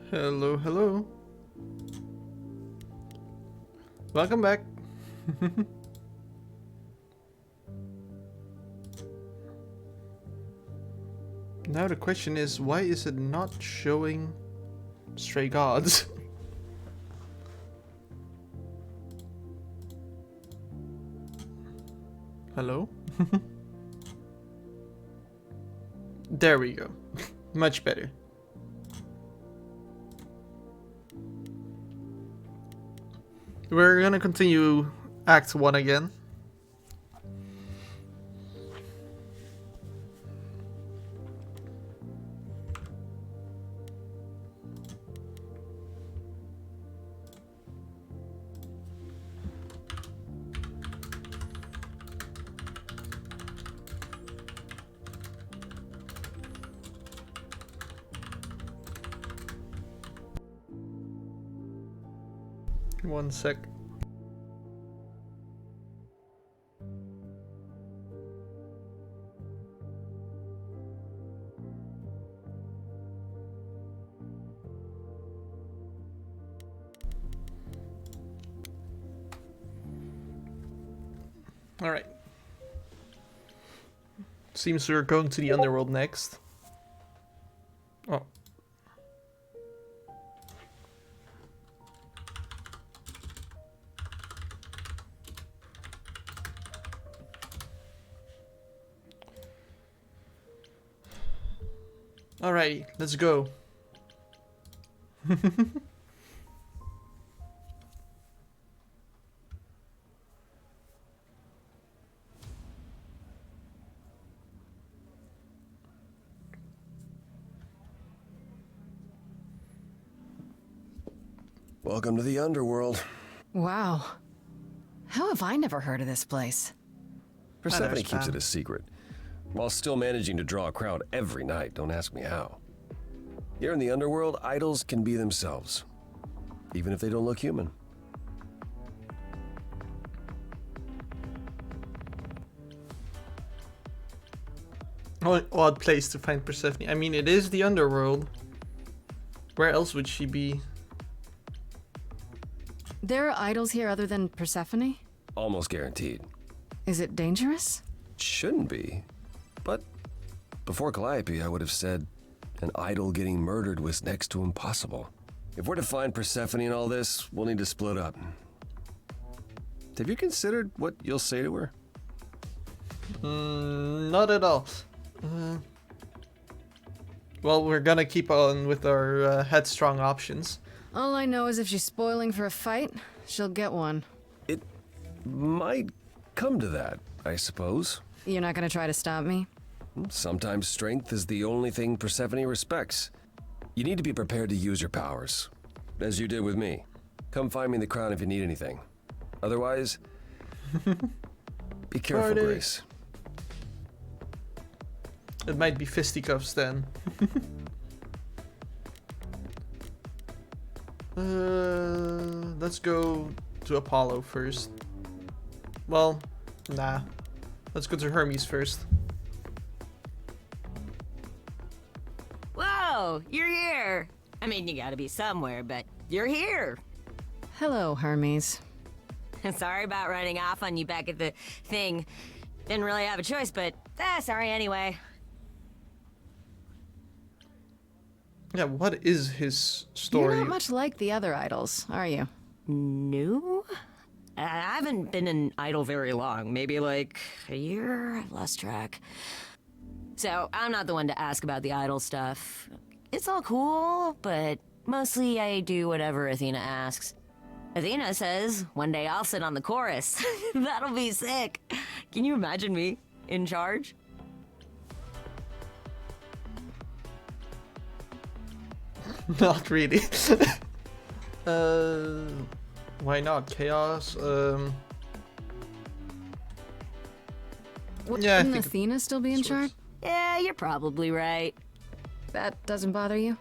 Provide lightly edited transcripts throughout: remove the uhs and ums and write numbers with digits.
Hello, hello. Welcome back. Now the question is, why is it not showing Stray Gods? Hello? There we go. Much better. We're gonna continue Act 1 again. One sec. All right. Seems we're going to the underworld next. Oh. Alrighty, let's go. Welcome to the underworld. Wow. How have I never heard of this place? Persephone keeps it a secret, while still managing to draw a crowd every night. Don't ask me how. Here in the underworld, idols can be themselves, even if they don't look human. Odd place to find Persephone. I mean, it is the underworld. Where else would she be? There are idols here other than Persephone? Almost guaranteed. Is it dangerous? Shouldn't be. But before Calliope, I would have said an idol getting murdered was next to impossible. If we're to find Persephone in all this, we'll need to split up. Have you considered what you'll say to her? Not at all. Well, we're gonna keep on with our headstrong options. All I know is if she's spoiling for a fight, she'll get one. It might come to that, I suppose. You're not gonna try to stop me? Sometimes strength is the only thing Persephone respects. You need to be prepared to use your powers, as you did with me. Come find me in the crown if you need anything. Otherwise, be careful, Party. Grace. It might be fisticuffs then. Let's go to Apollo first. Well, nah. Let's go to Hermes first. Whoa, you're here. I mean, you gotta be somewhere, but you're here. Hello, Hermes. Sorry about running off on you back at the thing. Didn't really have a choice, but sorry anyway. Yeah, what is his story? You're not much like the other idols, are you? No? I haven't been an idol very long. Maybe like a year? I've lost track. So, I'm not the one to ask about the idol stuff. It's all cool, but mostly I do whatever Athena asks. Athena says, one day I'll sit on the chorus. That'll be sick. Can you imagine me in charge? Not really. Why not? Chaos? Wouldn't Yeah, I think Athena still be in charge? Yeah, you're probably right. That doesn't bother you?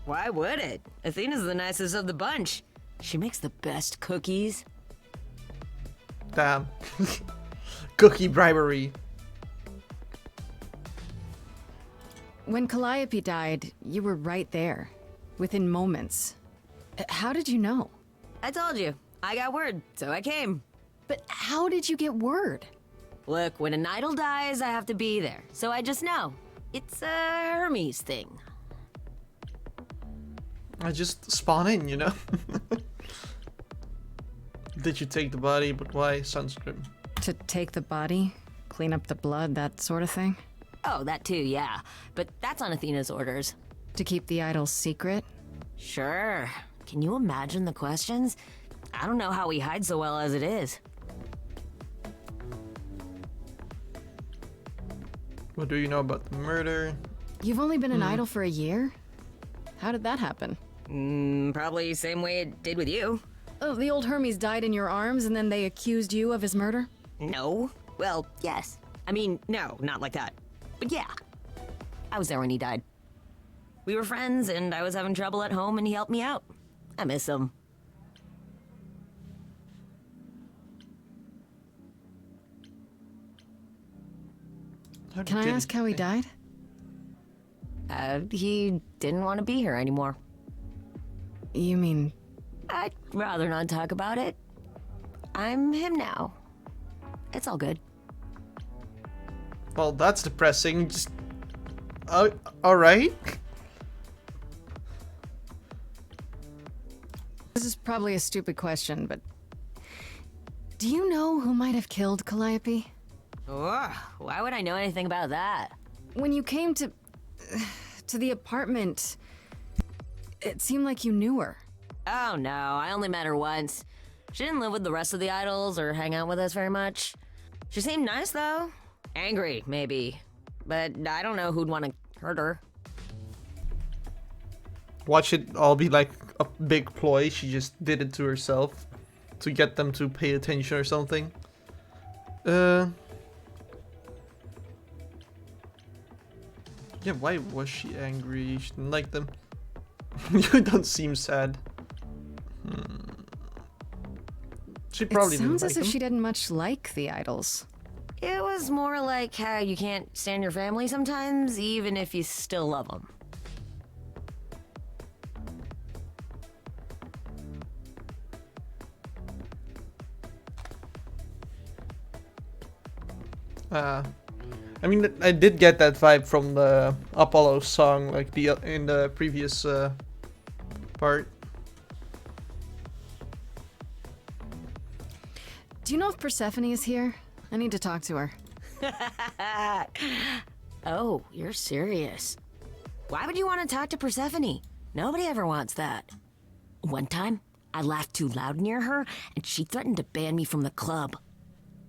Why would it? Athena's the nicest of the bunch. She makes the best cookies. Damn. Cookie bribery. When Calliope died, you were right there. within moments. How did you know? I told you. I got word, so I came. But how did you get word? Look, when an idol dies, I have to be there. So I just know. It's a Hermes thing. I just spawn in, you know? Did you take the body, but why? Sounds grim. To take the body, clean up the blood, that sort of thing? Oh, that too, yeah. But that's on Athena's orders. To keep the idol secret? Sure. Can you imagine the questions? I don't know how we hide so well as it is. What do you know about the murder? You've only been an idol for a year? How did that happen? Probably same way it did with you. Oh, the old Hermes died in your arms and then they accused you of his murder? No. Well, yes. I mean, no, not like that. But yeah. I was there when he died. We were friends, and I was having trouble at home, and he helped me out. I miss him. Can I ask how he died? He didn't want to be here anymore. You mean... I'd rather not talk about it. I'm him now. It's all good. Well, that's depressing. Just... alright. This is probably a stupid question, but... Do you know who might have killed Calliope? Ugh, why would I know anything about that? When you came to the apartment, it seemed like you knew her. Oh no, I only met her once. She didn't live with the rest of the idols or hang out with us very much. She seemed nice though. Angry, maybe. But I don't know who'd want to hurt her. Watch it all be like a big ploy. She just did it to herself to get them to pay attention or something. Yeah, why was she angry? She didn't like them. You don't seem sad. She probably It sounds didn't as like if them. she didn't much like the idols. It was more like how you can't stand your family sometimes, even if you still love them. I mean, I did get that vibe from the Apollo song, like in the previous part. Do you know if Persephone is here? I need to talk to her. Oh, you're serious. Why would you want to talk to Persephone? Nobody ever wants that. One time, I laughed too loud near her, and she threatened to ban me from the club.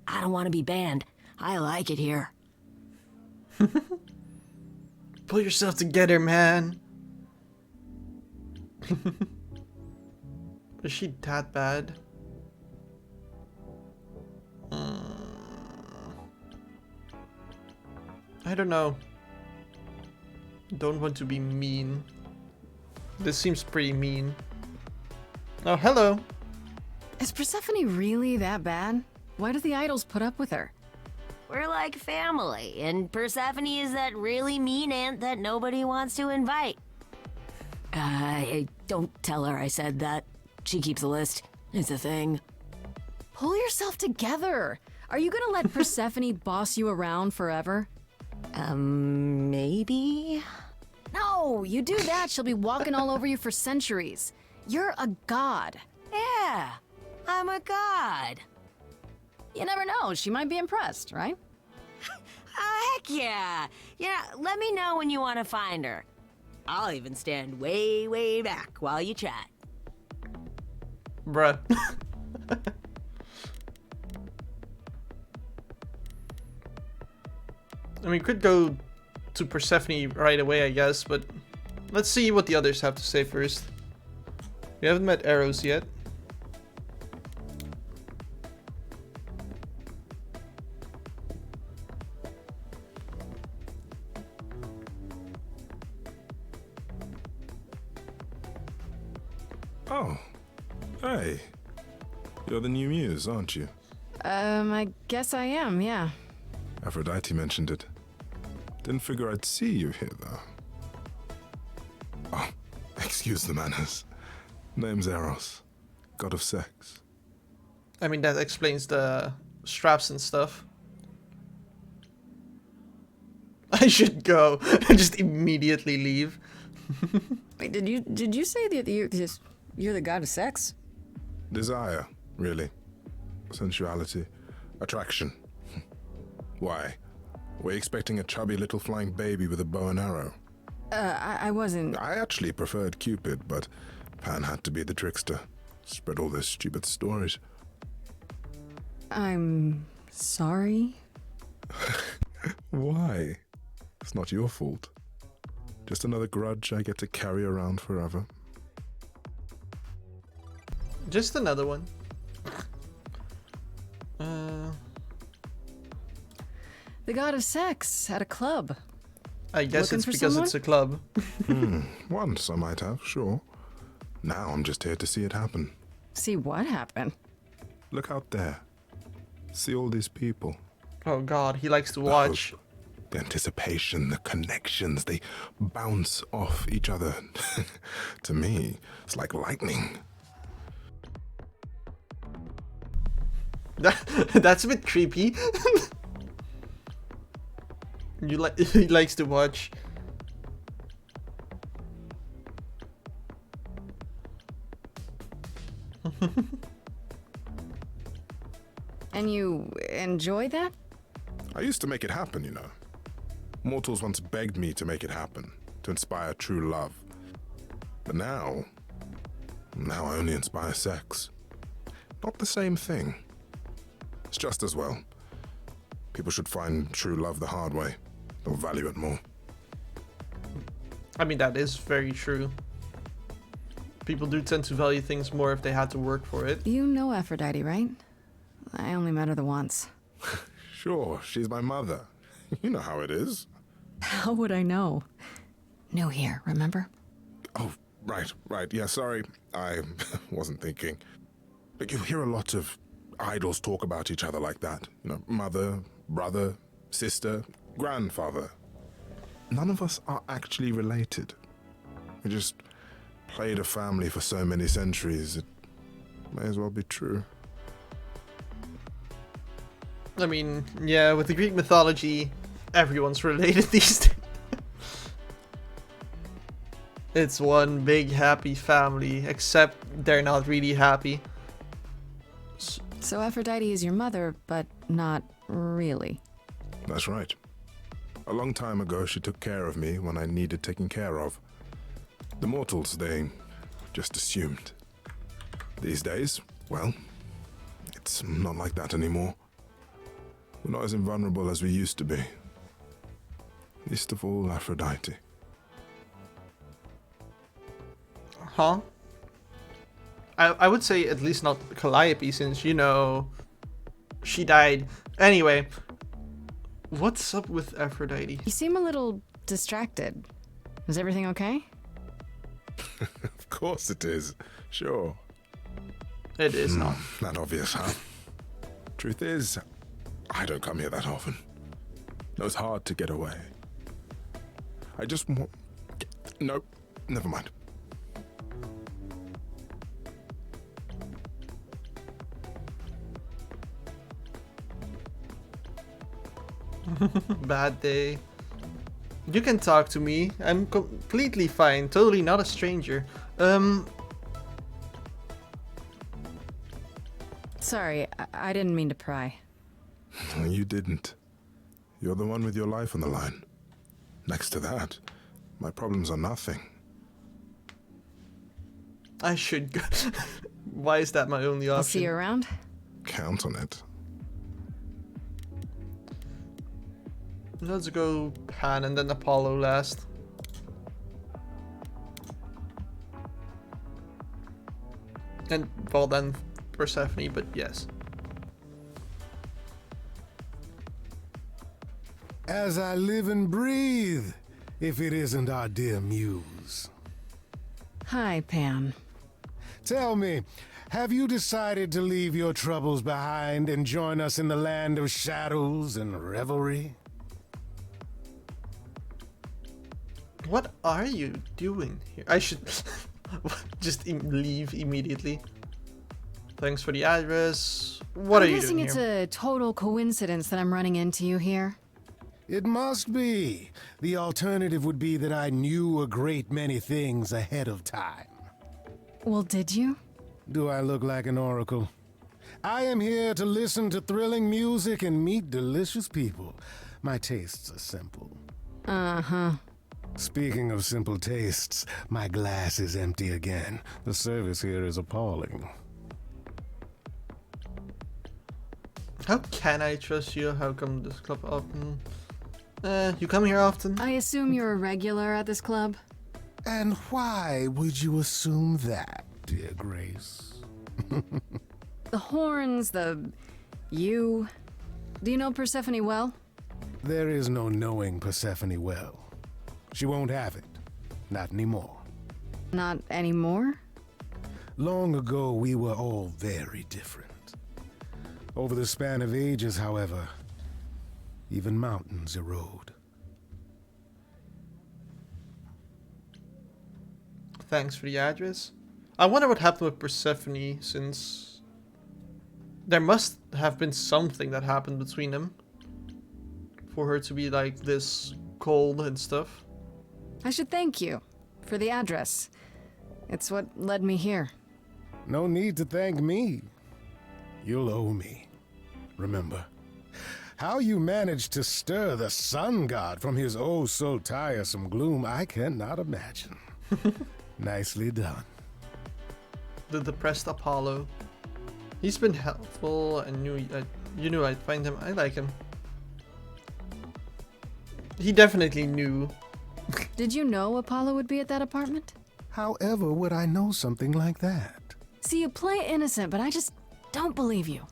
I don't want to be banned. I like it here. Pull yourself together, man. Is she that bad? I don't know. Don't want to be mean. This seems pretty mean. Oh, hello. Is Persephone really that bad? Why do the idols put up with her? We're like family, and Persephone is that really mean aunt that nobody wants to invite. Don't tell her I said that. She keeps a list. It's a thing. Pull yourself together. Are you gonna let Persephone boss you around forever? Maybe? No, you do that, she'll be walking all over you for centuries. You're a god. Yeah, I'm a god. You never know, she might be impressed, right? Heck yeah. Yeah, let me know when you want to find her. I'll even stand way, way back while you chat. Bruh. I mean, we could go to Persephone right away, I guess, but let's see what the others have to say first. We haven't met Eros yet. Oh, hey. You're the new muse, aren't you? I guess I am, yeah. Aphrodite mentioned it. Didn't figure I'd see you here, though. Oh, excuse Excuse the manners. Name's Eros, god of sex. I mean, that explains the straps and stuff. I should go. Just immediately leave. Wait, did you say that you're the god of sex? Desire, really. Sensuality. Attraction. Why? Were you expecting a chubby little flying baby with a bow and arrow? I wasn't. I actually preferred Cupid, but Pan had to be the trickster. Spread all those stupid stories. I'm sorry. Why? It's not your fault. Just another grudge I get to carry around forever. Just another one. The god of sex at a club. I guess Looking it's for because someone? it's a club. Once I might have, sure. Now I'm just here to see it happen. See what happened? Look out there. See all these people. Oh god, he likes to watch. hope, the anticipation, the connections, they bounce off each other. To me, it's like lightning. That's a bit creepy. He likes to watch. And you enjoy that? I used to make it happen, you know. Mortals once begged me to make it happen, to inspire true love. But now I only inspire sex. Not the same thing. It's just as well. People should find true love the hard way. They'll value it more. I mean, that is very true. People do tend to value things more if they had to work for it. You know Aphrodite, right? I only met her the once. Sure, she's my mother. You know how it is. How would I know? New here, remember? Oh, right. Yeah, sorry. I wasn't thinking. But you hear a lot of idols talk about each other like that. You know, mother, brother, sister, grandfather. None of us are actually related. We just played a family for so many centuries, it may as well be true. I mean, yeah, with the Greek mythology, everyone's related these days. It's one big happy family, except they're not really happy. So Aphrodite is your mother, but not really. That's right. A long time ago, she took care of me when I needed taking care of. The mortals, they just assumed. These days, well, it's not like that anymore. We're not as invulnerable as we used to be. Least of all, Aphrodite. Huh? I would say at least not Calliope, since, you know, she died. Anyway, what's up with Aphrodite? You seem a little distracted. Is everything okay? Of course it is. Sure. It is not. That obvious, huh? Truth is, I don't come here that often. No, it's hard to get away. I just want... Nope, never mind. Bad day. You can talk to me. I'm completely fine. Totally not a stranger. Sorry, I didn't mean to pry. You didn't. You're the one with your life on the line. Next to that, my problems are nothing. I should go. Why is that my only option? I'll see you around. Count on it. Let's go Pan and then Apollo last. And, well then, Persephone, but yes. As I live and breathe, if it isn't our dear muse. Hi, Pan. Tell me, have you decided to leave your troubles behind and join us in the land of shadows and revelry? What are you doing here? I should... Just leave immediately. Thanks for the address. What are I'm you guessing doing it's here? a total coincidence that I'm running into you here. It must be. The alternative would be that I knew a great many things ahead of time. Well, did you? Do I look like an oracle? I am here to listen to thrilling music and meet delicious people. My tastes are simple. Uh-huh. Speaking of simple tastes, my glass is empty again. The service here is appalling. How can I trust you? How come this club often? You come here often? I assume you're a regular at this club? And why would you assume that, dear Grace? The horns, you... Do you know Persephone well? There is no knowing Persephone well. She won't have it. Not anymore. Not anymore? Long ago, we were all very different. Over the span of ages, however, even mountains erode. Thanks for the address. I wonder what happened with Persephone, since there must have been something that happened between them for her to be like this cold and stuff. I should thank you for the address. It's what led me here. No need to thank me. You'll owe me. Remember, how you managed to stir the sun god from his oh so tiresome gloom, I cannot imagine. Nicely done. The depressed Apollo. He's been helpful and you knew I'd find him. I like him. He definitely knew. Did you know Apollo would be at that apartment? However would I know something like that? See, you play innocent, but I just don't believe you.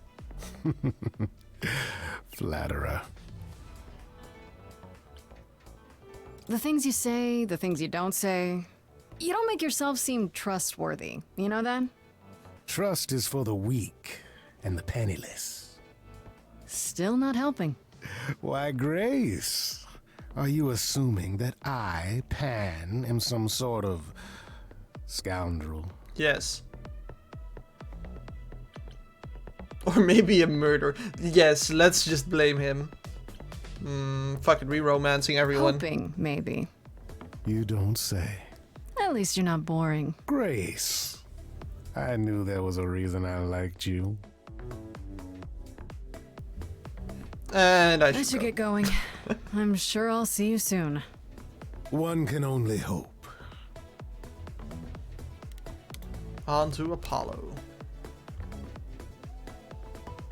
Flatterer. The things you say, the things you don't say. You don't make yourself seem trustworthy. You know that? Trust is for the weak and the penniless. Still not helping. Why, Grace, are you assuming that I, Pan, am some sort of scoundrel? Yes. Or maybe a murderer. Yes, let's just blame him. Fuck it, re-romancing everyone. Hoping, maybe. You don't say. At least you're not boring. Grace, I knew there was a reason I liked you. And I I should should go. get going. I'm sure I'll see you soon. One can only hope. On to Apollo.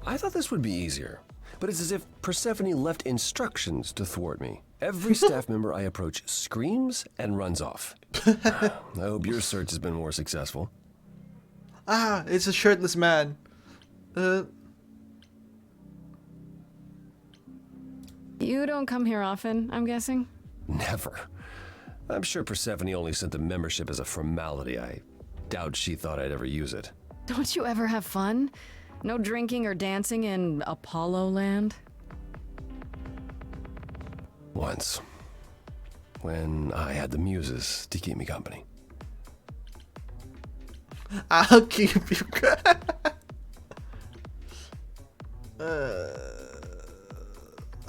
I thought this would be easier, but it's as if Persephone left instructions to thwart me. Every staff member I approach screams and runs off. I hope your search has been more successful. Ah, it's a shirtless man. You don't come here often, I'm guessing? Never. I'm sure Persephone only sent the membership as a formality. I doubt she thought I'd ever use it. Don't you ever have fun? No drinking or dancing in Apollo land? Once. When I had the muses to keep me company. I'll keep you.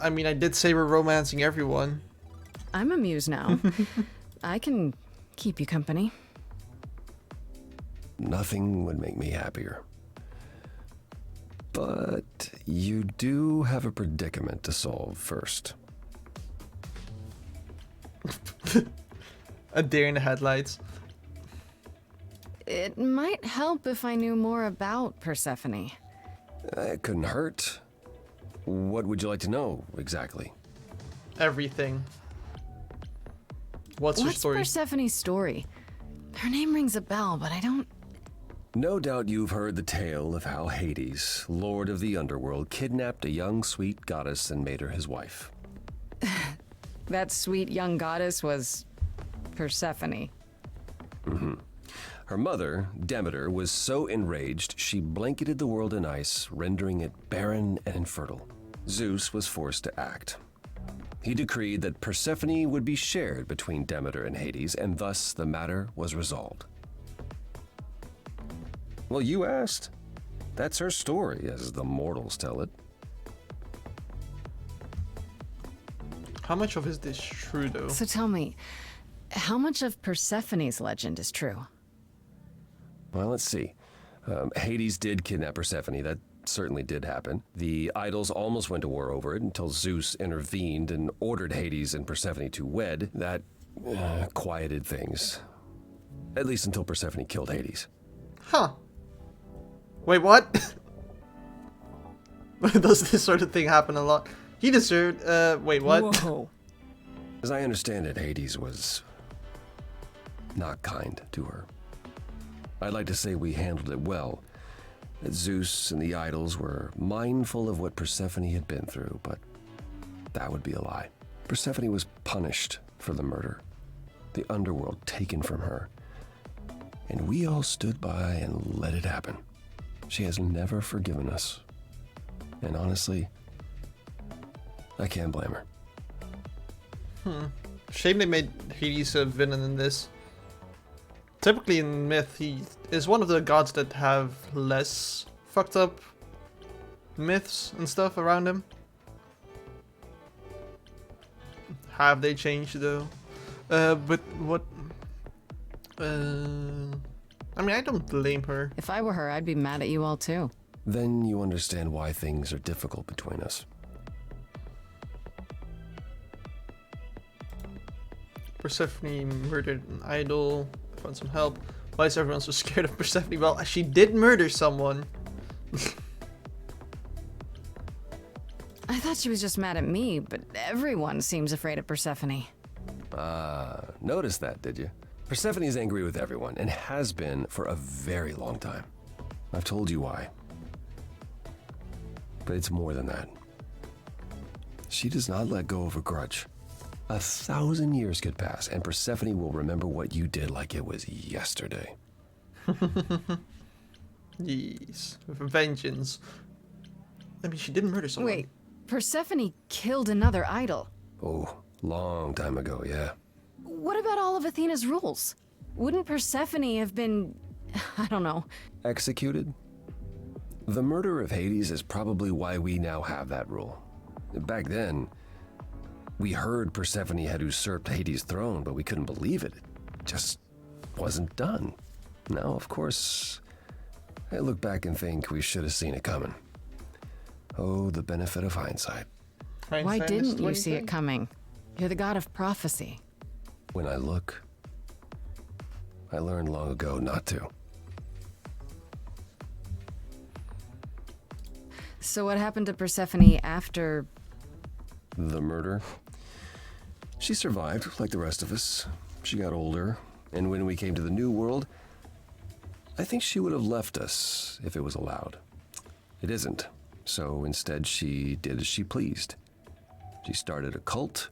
I mean, I did say we're romancing everyone. I'm amused now. I can keep you company. Nothing would make me happier. But you do have a predicament to solve first. A deer in the headlights. It might help if I knew more about Persephone. It couldn't hurt. What would you like to know, exactly? Everything. What's her story? Persephone's story? Her name rings a bell, but I don't... No doubt you've heard the tale of how Hades, lord of the underworld, kidnapped a young sweet goddess and made her his wife. That sweet young goddess was... Persephone. Her mother, Demeter, was so enraged she blanketed the world in ice, rendering it barren and infertile. Zeus was forced to act. He decreed that Persephone would be shared between Demeter and Hades, and thus the matter was resolved. Well, you asked. That's her story, as the mortals tell it. How much of is this true, though? So tell me, how much of Persephone's legend is true? Well, let's see. Hades did kidnap Persephone. That certainly did happen. The idols almost went to war over it until Zeus intervened and ordered Hades and Persephone to wed. That quieted things. At least until Persephone killed Hades. Huh. Wait, what? Does this sort of thing happen a lot? He deserved, wait, what? Whoa. As I understand it, Hades was not kind to her. I'd like to say we handled it well, that Zeus and the idols were mindful of what Persephone had been through, but that would be a lie. Persephone was punished for the murder, the underworld taken from her, and we all stood by and let it happen. She has never forgiven us, and honestly, I can't blame her. Shame they made Hades a villain in this. Typically in myth, he is one of the gods that have less fucked up myths and stuff around him. Have they changed though? But what? I mean, I don't blame her. If I were her, I'd be mad at you all too. Then you understand why things are difficult between us. Persephone murdered an idol. Found some help. Why is everyone so scared of Persephone? Well, she did murder someone. I thought she was just mad at me, but everyone seems afraid of Persephone. Noticed that, did you? Persephone's angry with everyone, and has been for a very long time. I've told you why. But it's more than that. She does not let go of a grudge. 1,000 years could pass, and Persephone will remember what you did like it was yesterday. Yes, vengeance. I mean, she didn't murder someone. Wait, Persephone killed another idol. Oh, long time ago, yeah. What about all of Athena's rules? Wouldn't Persephone have been, I don't know. Executed? The murder of Hades is probably why we now have that rule. Back then, we heard Persephone had usurped Hades' throne, but we couldn't believe it. It just wasn't done. Now, of course, I look back and think we should have seen it coming. Oh, the benefit of hindsight. Why Hindsight is didn't you see 2020. it coming? You're the god of prophecy. When I look, I learned long ago not to. So what happened to Persephone after... The murder? She survived, like the rest of us. She got older, and when we came to the New World, I think she would have left us if it was allowed. It isn't, so instead she did as she pleased. She started a cult,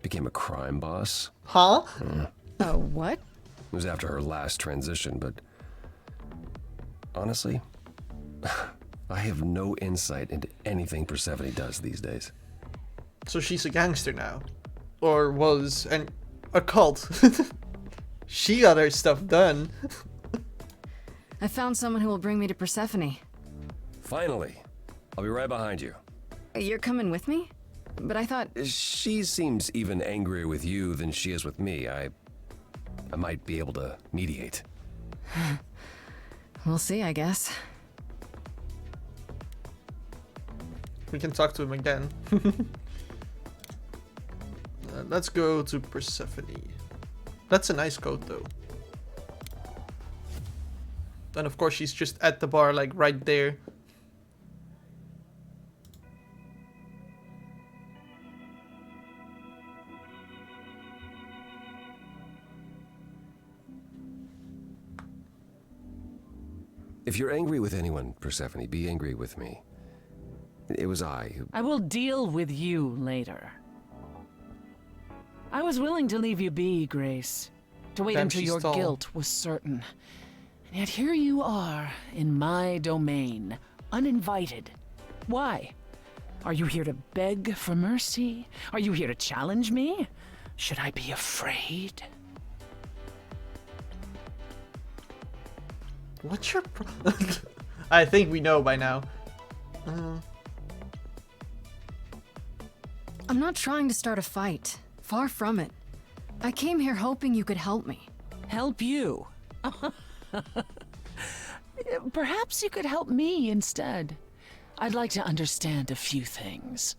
became a crime boss. Huh? Oh, what? It was after her last transition, but honestly, I have no insight into anything Persephone does these days. So she's a gangster now. Or was, and a cult. She got her stuff done. I found someone who will bring me to Persephone. Finally, I'll be right behind you. You're coming with me? But I thought... She seems even angrier with you than she is with me. I might be able to mediate. We'll see, I guess. We can talk to him again. Let's go to Persephone. That's a nice coat, though. And of course, she's just at the bar, like right there. If you're angry with anyone, Persephone, be angry with me. It was I who... I will deal with you later. I was willing to leave you be, Grace. To wait Damn, until she's your tall. guilt was certain. And yet here you are, in my domain, uninvited. Why? Are you here to beg for mercy? Are you here to challenge me? Should I be afraid? What's your I think we know by now. I'm not trying to start a fight. Far from it. I came here hoping you could help me. Help you? Perhaps you could help me instead. I'd like to understand a few things.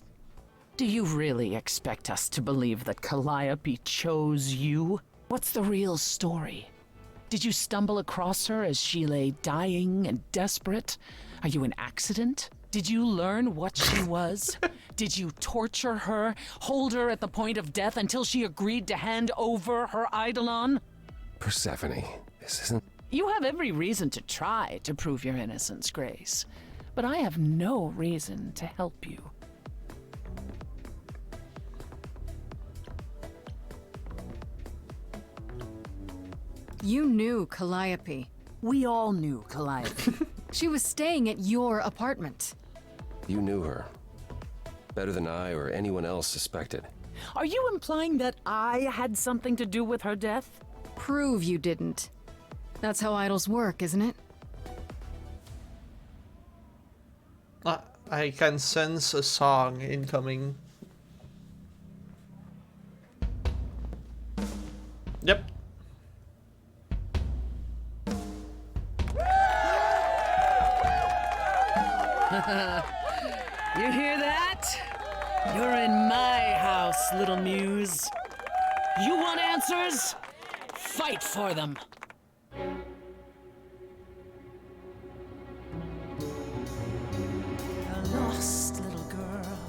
Do you really expect us to believe that Calliope chose you? What's the real story? Did you stumble across her as she lay dying and desperate? Are you an accident? Did you learn what she was? Did you torture her, hold her at the point of death until she agreed to hand over her Eidolon? Persephone, this isn't... You have every reason to try to prove your innocence, Grace. But I have no reason to help you. You knew Calliope. We all knew Calliope. She was staying at your apartment. You knew her. Better than I or anyone else suspected. Are you implying that I had something to do with her death? Prove you didn't. That's how idols work, isn't it? I can sense a song incoming. Yep. You hear that? You're in my house, little muse. You want answers? Fight for them. A lost little girl.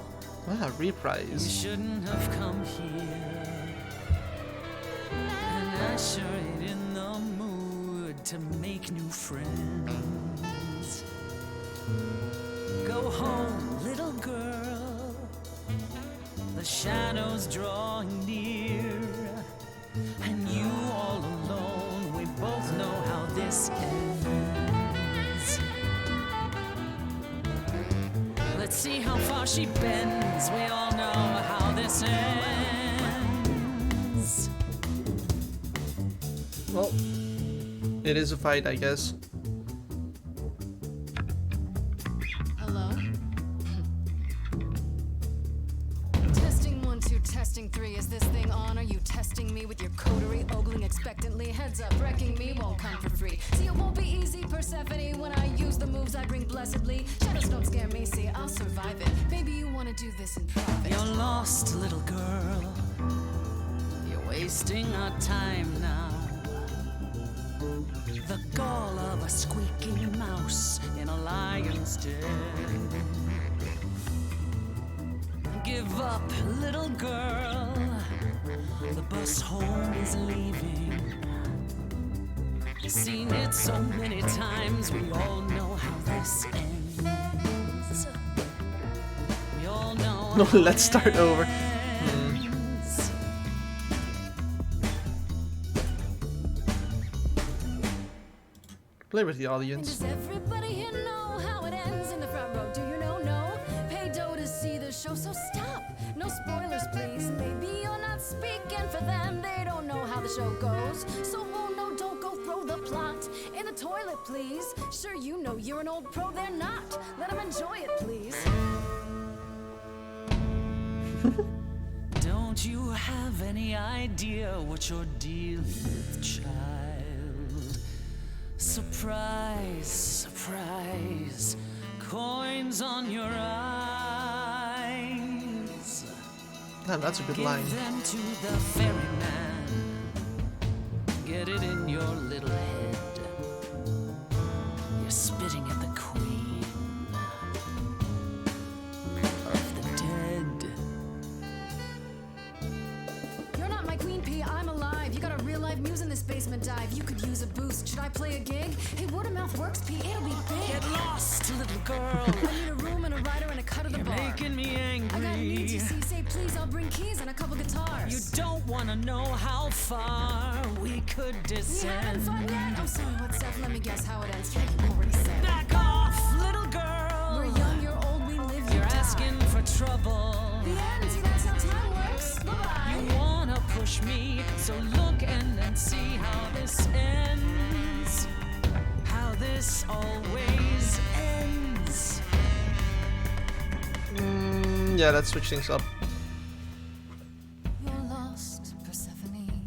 Ah, reprise. Shouldn't have come here. And I sure ain't in the mood to make new friends. Go home, little girl. The shadows drawing near. And you all alone, we both know how this ends. Let's see how far she bends. We all know how this ends. Well, it is a fight, I guess. Hello? Testing 1, 2, testing 3. Is this thing on? Are you testing me with your coterie, ogling expectantly? Heads up, wrecking me won't come for free. See, it won't be easy, Persephone, when I use the moves I bring blessedly. Shadows don't scare me, see, I'll survive it. Maybe you want to do this in private. You're lost, little girl. You're wasting our time now. The gall of a squeaking mouse in a lion's den. Give up, little girl. The bus home is leaving. Seen it so many times, we all know how this ends. We all know. No, let's start over. Play with the audience. Does everybody here know how it ends in the front row? Do you know? No. Pay dough to see the show, so stop. No spoilers, please. Maybe you're not speaking for them. They don't know how the show goes. So, oh no, don't go throw the plot in the toilet, please. Sure, you know you're an old pro, they're not. Let them enjoy it, please. Don't you have any idea what you're dealing with, child? Surprise, surprise, coins on your eyes. Damn, that's a good line. Give them to the ferryman. Get it in your little head. You're spitting at the queen of the dead. You're not my queen pea, I'm alive. You got a real life muse in this basement dive. You could use a boost. Should I play a gig? Hey, word of mouth works, P. It'll be big. Get lost, little girl. I need a room and a rider and a cut of the You're bar. making me angry. I got needs, you see. Say please, I'll bring keys and a couple guitars. You don't want to know how far we could We haven't descend. fun yet? I'm sorry, what's up? Let me guess how it ends. Yeah, you already said. Back off, little girl. We're young, you're old, we live, you You're die. asking for trouble. The end, see, that's how time works. Bye-bye. You wanna push me, so look and then see how this ends. How this this always ends. Yeah, let's switch things up. You're lost, Persephone.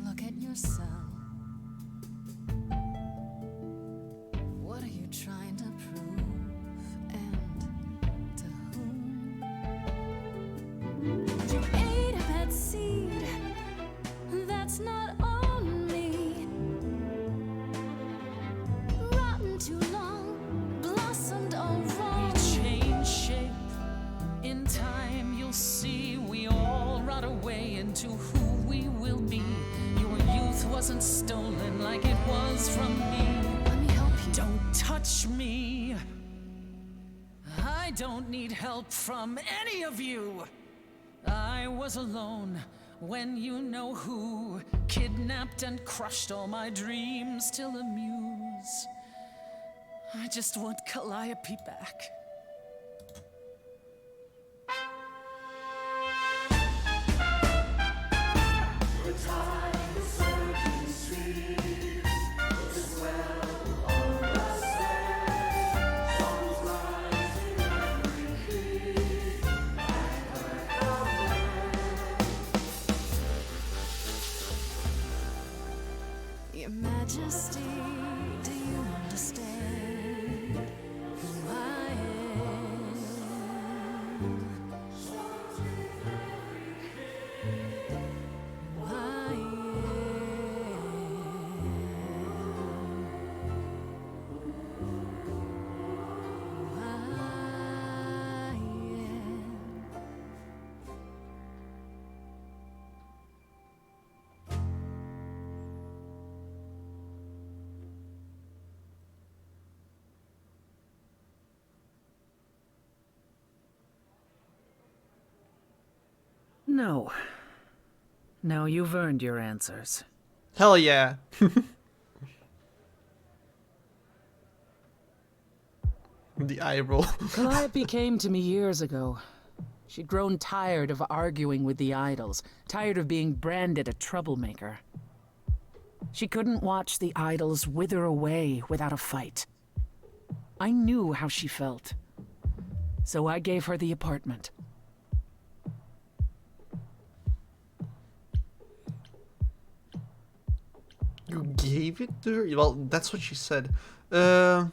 Look at yourself. What are you trying to prove? And to whom? You ate a bad seed. That's not on me. Rotten too long, blossomed all wrong. Change shape. In time, you'll see we all rot away into who we will be. Your youth wasn't stolen like it was from me. Let me help you. Don't touch me. I don't need help from any of you. I was alone when you know who kidnapped and crushed all my dreams till a muse. I just want Calliope back. Your Majesty, do you understand who I am? Who I am. No. No, you've earned your answers. Hell yeah. The eye roll. Calliope came to me years ago. She'd grown tired of arguing with the idols, tired of being branded a troublemaker. She couldn't watch the idols wither away without a fight. I knew how she felt. So I gave her the apartment. You gave it to her? Well, that's what she said. So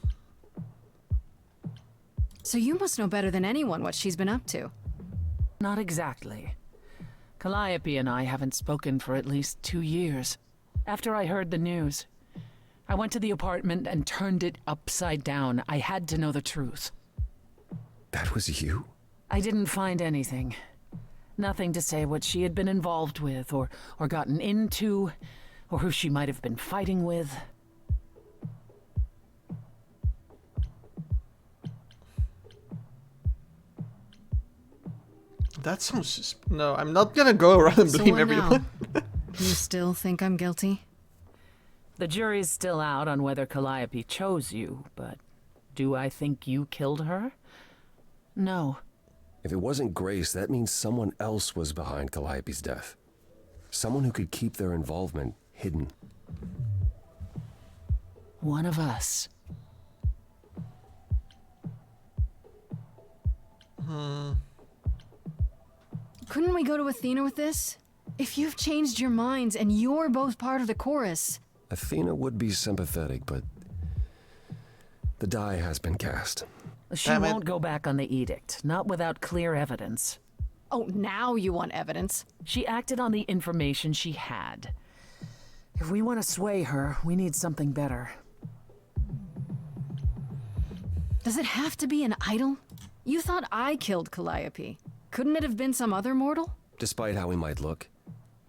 you must know better than anyone what she's been up to. Not exactly. Calliope and I haven't spoken for at least 2 years. After I heard the news, I went to the apartment and turned it upside down. I had to know the truth. That was you? I didn't find anything. Nothing to say what she had been involved with, or gotten into, or who she might have been fighting with. That sounds... No, I'm not gonna go around and So blame what now? everyone. You still think I'm guilty? The jury's still out on whether Calliope chose you, but do I think you killed her? No. If it wasn't Grace, that means someone else was behind Calliope's death. Someone who could keep their involvement hidden. One of us. Couldn't we go to Athena with this? If you've changed your minds and you're both part of the chorus. Athena would be sympathetic, but the die has been cast. She Damn it. won't go back on the edict, not without clear evidence. Oh, now you want evidence. She acted on the information she had. If we want to sway her, we need something better. Does it have to be an idol? You thought I killed Calliope. Couldn't it have been some other mortal? Despite how he might look,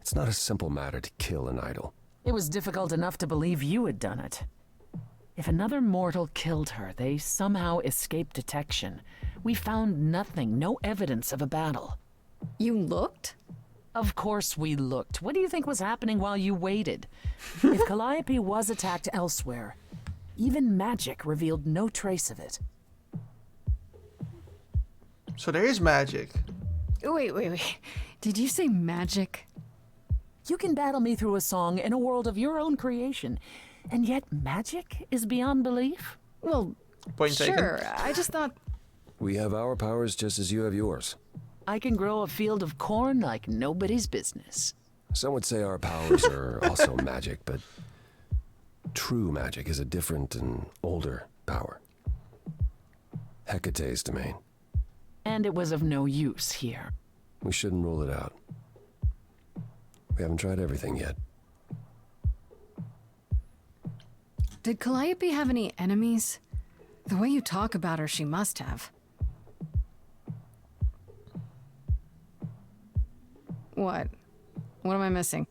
it's not a simple matter to kill an idol. It was difficult enough to believe you had done it. If another mortal killed her, they somehow escaped detection. We found nothing, no evidence of a battle. You looked? Of course we looked. What do you think was happening while you waited? If Calliope was attacked elsewhere, even magic revealed no trace of it. So there is magic. Wait. Did you say magic? You can battle me through a song in a world of your own creation. And yet magic is beyond belief? Well, Point taken. sure. I just thought. We have our powers just as you have yours. I can grow a field of corn like nobody's business. Some would say our powers are also magic, but true magic is a different and older power. Hecate's domain. And it was of no use here. We shouldn't rule it out. We haven't tried everything yet. Did Calliope have any enemies? The way you talk about her, she must have. What? What am I missing?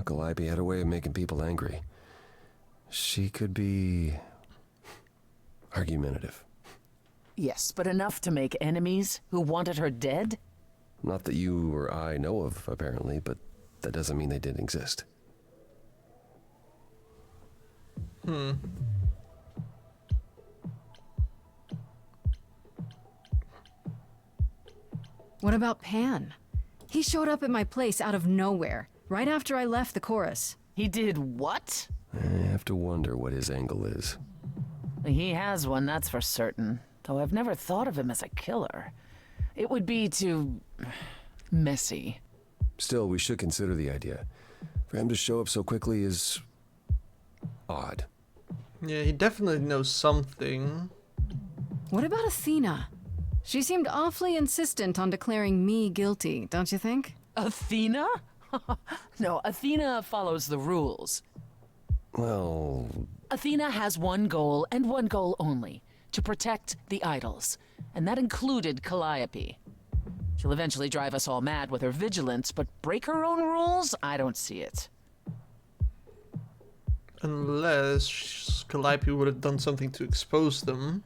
Calliope had a way of making people angry. She could be argumentative. Yes, but enough to make enemies who wanted her dead? Not that you or I know of, apparently, but that doesn't mean they didn't exist. What about Pan? He showed up at my place out of nowhere, right after I left the chorus. He did what? I have to wonder what his angle is. He has one, that's for certain. Though I've never thought of him as a killer. It would be too messy. Still, we should consider the idea. For him to show up so quickly is odd. Yeah, he definitely knows something. What about Athena? She seemed awfully insistent on declaring me guilty, don't you think? Athena? No, Athena follows the rules. Well, Athena has one goal, and one goal only. To protect the idols. And that included Calliope. She'll eventually drive us all mad with her vigilance, but break her own rules? I don't see it. Unless Calliope would have done something to expose them.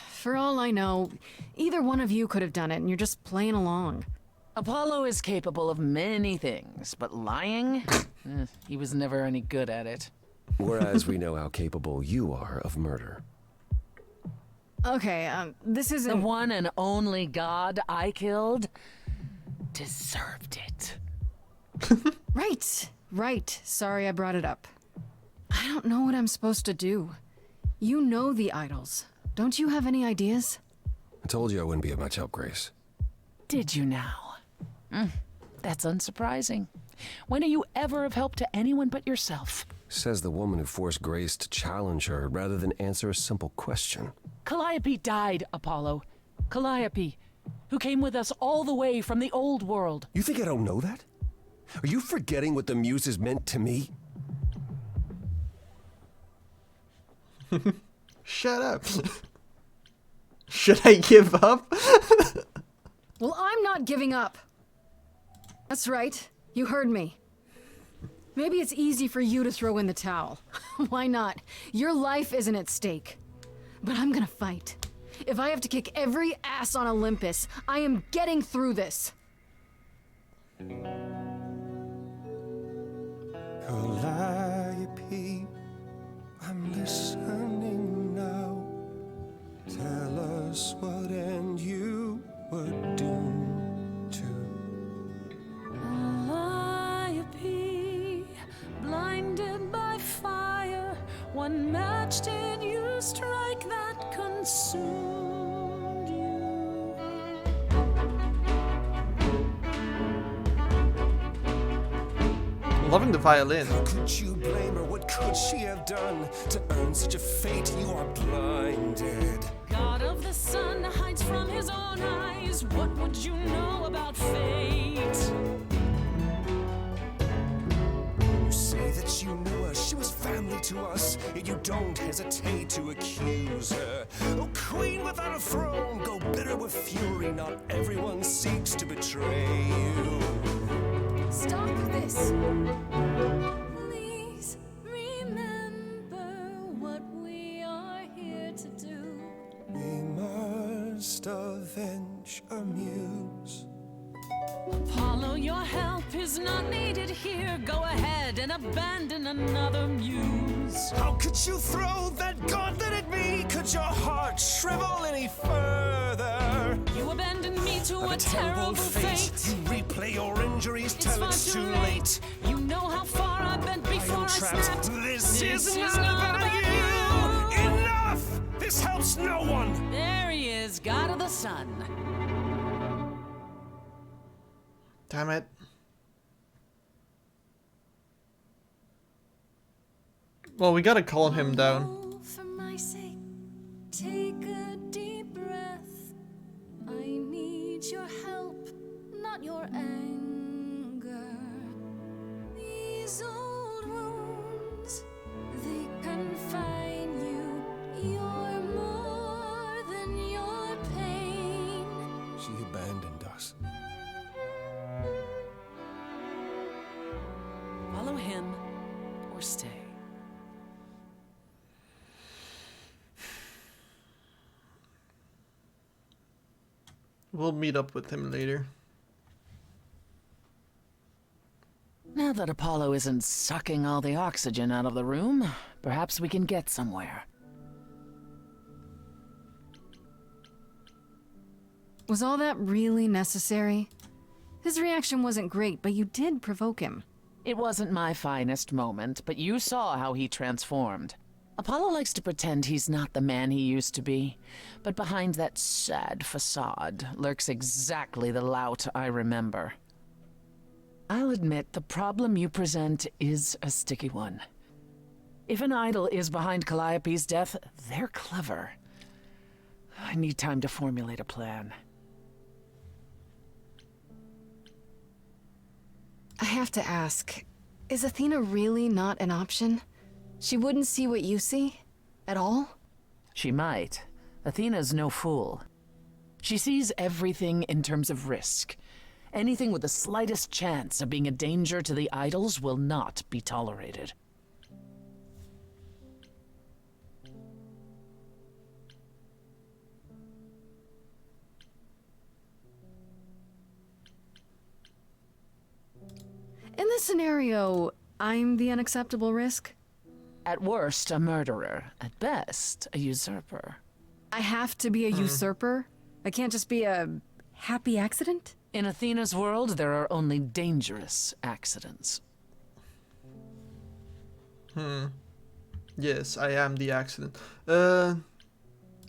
For all I know, either one of you could have done it and you're just playing along. Apollo is capable of many things, but lying? He was never any good at it. whereas we know how capable you are of murder. Okay, this isn't... The one and only god I killed deserved it. Right. Sorry I brought it up. I don't know what I'm supposed to do. You know the idols. Don't you have any ideas? I told you I wouldn't be of much help, Grace. Did you now? That's unsurprising. When are you ever of help to anyone but yourself? Says the woman who forced Grace to challenge her rather than answer a simple question. Calliope died, Apollo. Calliope, who came with us all the way from the old world. You think I don't know that? Are you forgetting what the Muses meant to me? Shut up. Should I give up? Well, I'm not giving up. That's right. You heard me. Maybe it's easy for you to throw in the towel. Why not? Your life isn't at stake. But I'm gonna fight. If I have to kick every ass on Olympus, I am getting through this. Calliope, I'm listening now. Tell us what end you were doomed to. Calliope, blinded by fire, one match did you strike that consumed you. Loving the violin. How could you blame her? What could she have done to earn such a fate? You are blinded. God of the sun hides from his own eyes. What would you know about fate? You say that you knew her, she was family to us, yet you don't hesitate to accuse her. Oh, queen without a throne, go bitter with fury. Not everyone seeks to betray you. Stop this. Please remember what we are here to do. We must avenge our muse. Apollo, your help is not needed here. Go ahead and abandon another muse. How could you throw that gauntlet at me? Could your heart shrivel any further? You abandoned me to a terrible fate. You replay your injuries till far it's too too late. late. You know how far I bent before I snapped. This is not about you. Enough! This helps no one. There he is, God of the Sun. Damn it. Well, we gotta calm him down. Oh, for my sake, take a deep breath. I need your help, not your anger. These old wounds, they confine you. You're more than your pain. She abandoned us. Follow him or stay. We'll meet up with him later. Now that Apollo isn't sucking all the oxygen out of the room, perhaps we can get somewhere. Was all that really necessary? His reaction wasn't great, but you did provoke him. It wasn't my finest moment, but you saw how he transformed. Apollo likes to pretend he's not the man he used to be, but behind that sad facade lurks exactly the lout I remember. I'll admit the problem you present is a sticky one. If an idol is behind Calliope's death, they're clever. I need time to formulate a plan. I have to ask, is Athena really not an option? She wouldn't see what you see? At all? She might. Athena's no fool. She sees everything in terms of risk. Anything with the slightest chance of being a danger to the idols will not be tolerated. In this scenario, I'm the unacceptable risk? At worst, a murderer. At best, a usurper. I have to be a usurper? I can't just be a happy accident? In Athena's world, there are only dangerous accidents. Yes, I am the accident.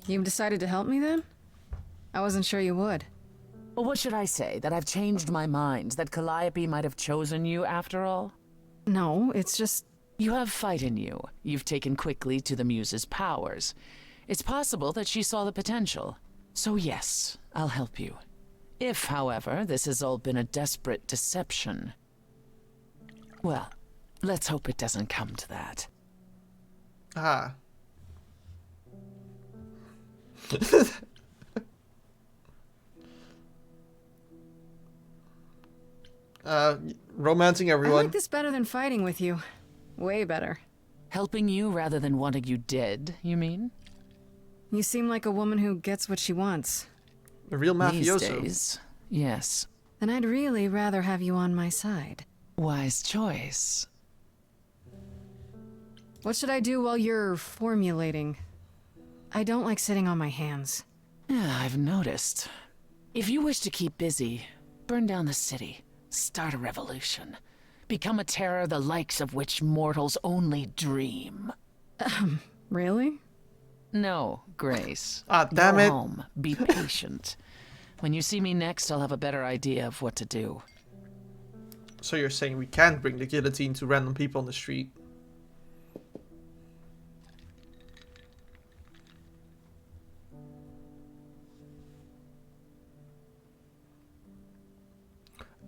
You've decided to help me then? I wasn't sure you would. Well, what should I say? That I've changed my mind? That Calliope might have chosen you after all? No, it's just... You have fight in you. You've taken quickly to the Muse's powers. It's possible that she saw the potential. So yes, I'll help you. If, however, this has all been a desperate deception, well, let's hope it doesn't come to that. Ah. Romancing I everyone. like this better than fighting with you. Way better. Helping you rather than wanting you dead, you mean? You seem like a woman who gets what she wants. A real These mafioso. days, yes. Then I'd really rather have you on my side. Wise choice. What should I do while you're formulating? I don't like sitting on my hands. Yeah, I've noticed. If you wish to keep busy, burn down the city, start a revolution, become a terror the likes of which mortals only dream. Really? No, Grace. Ah, damn Go it. home. Be patient. When you see me next, I'll have a better idea of what to do. So you're saying we can't bring the guillotine to random people on the street?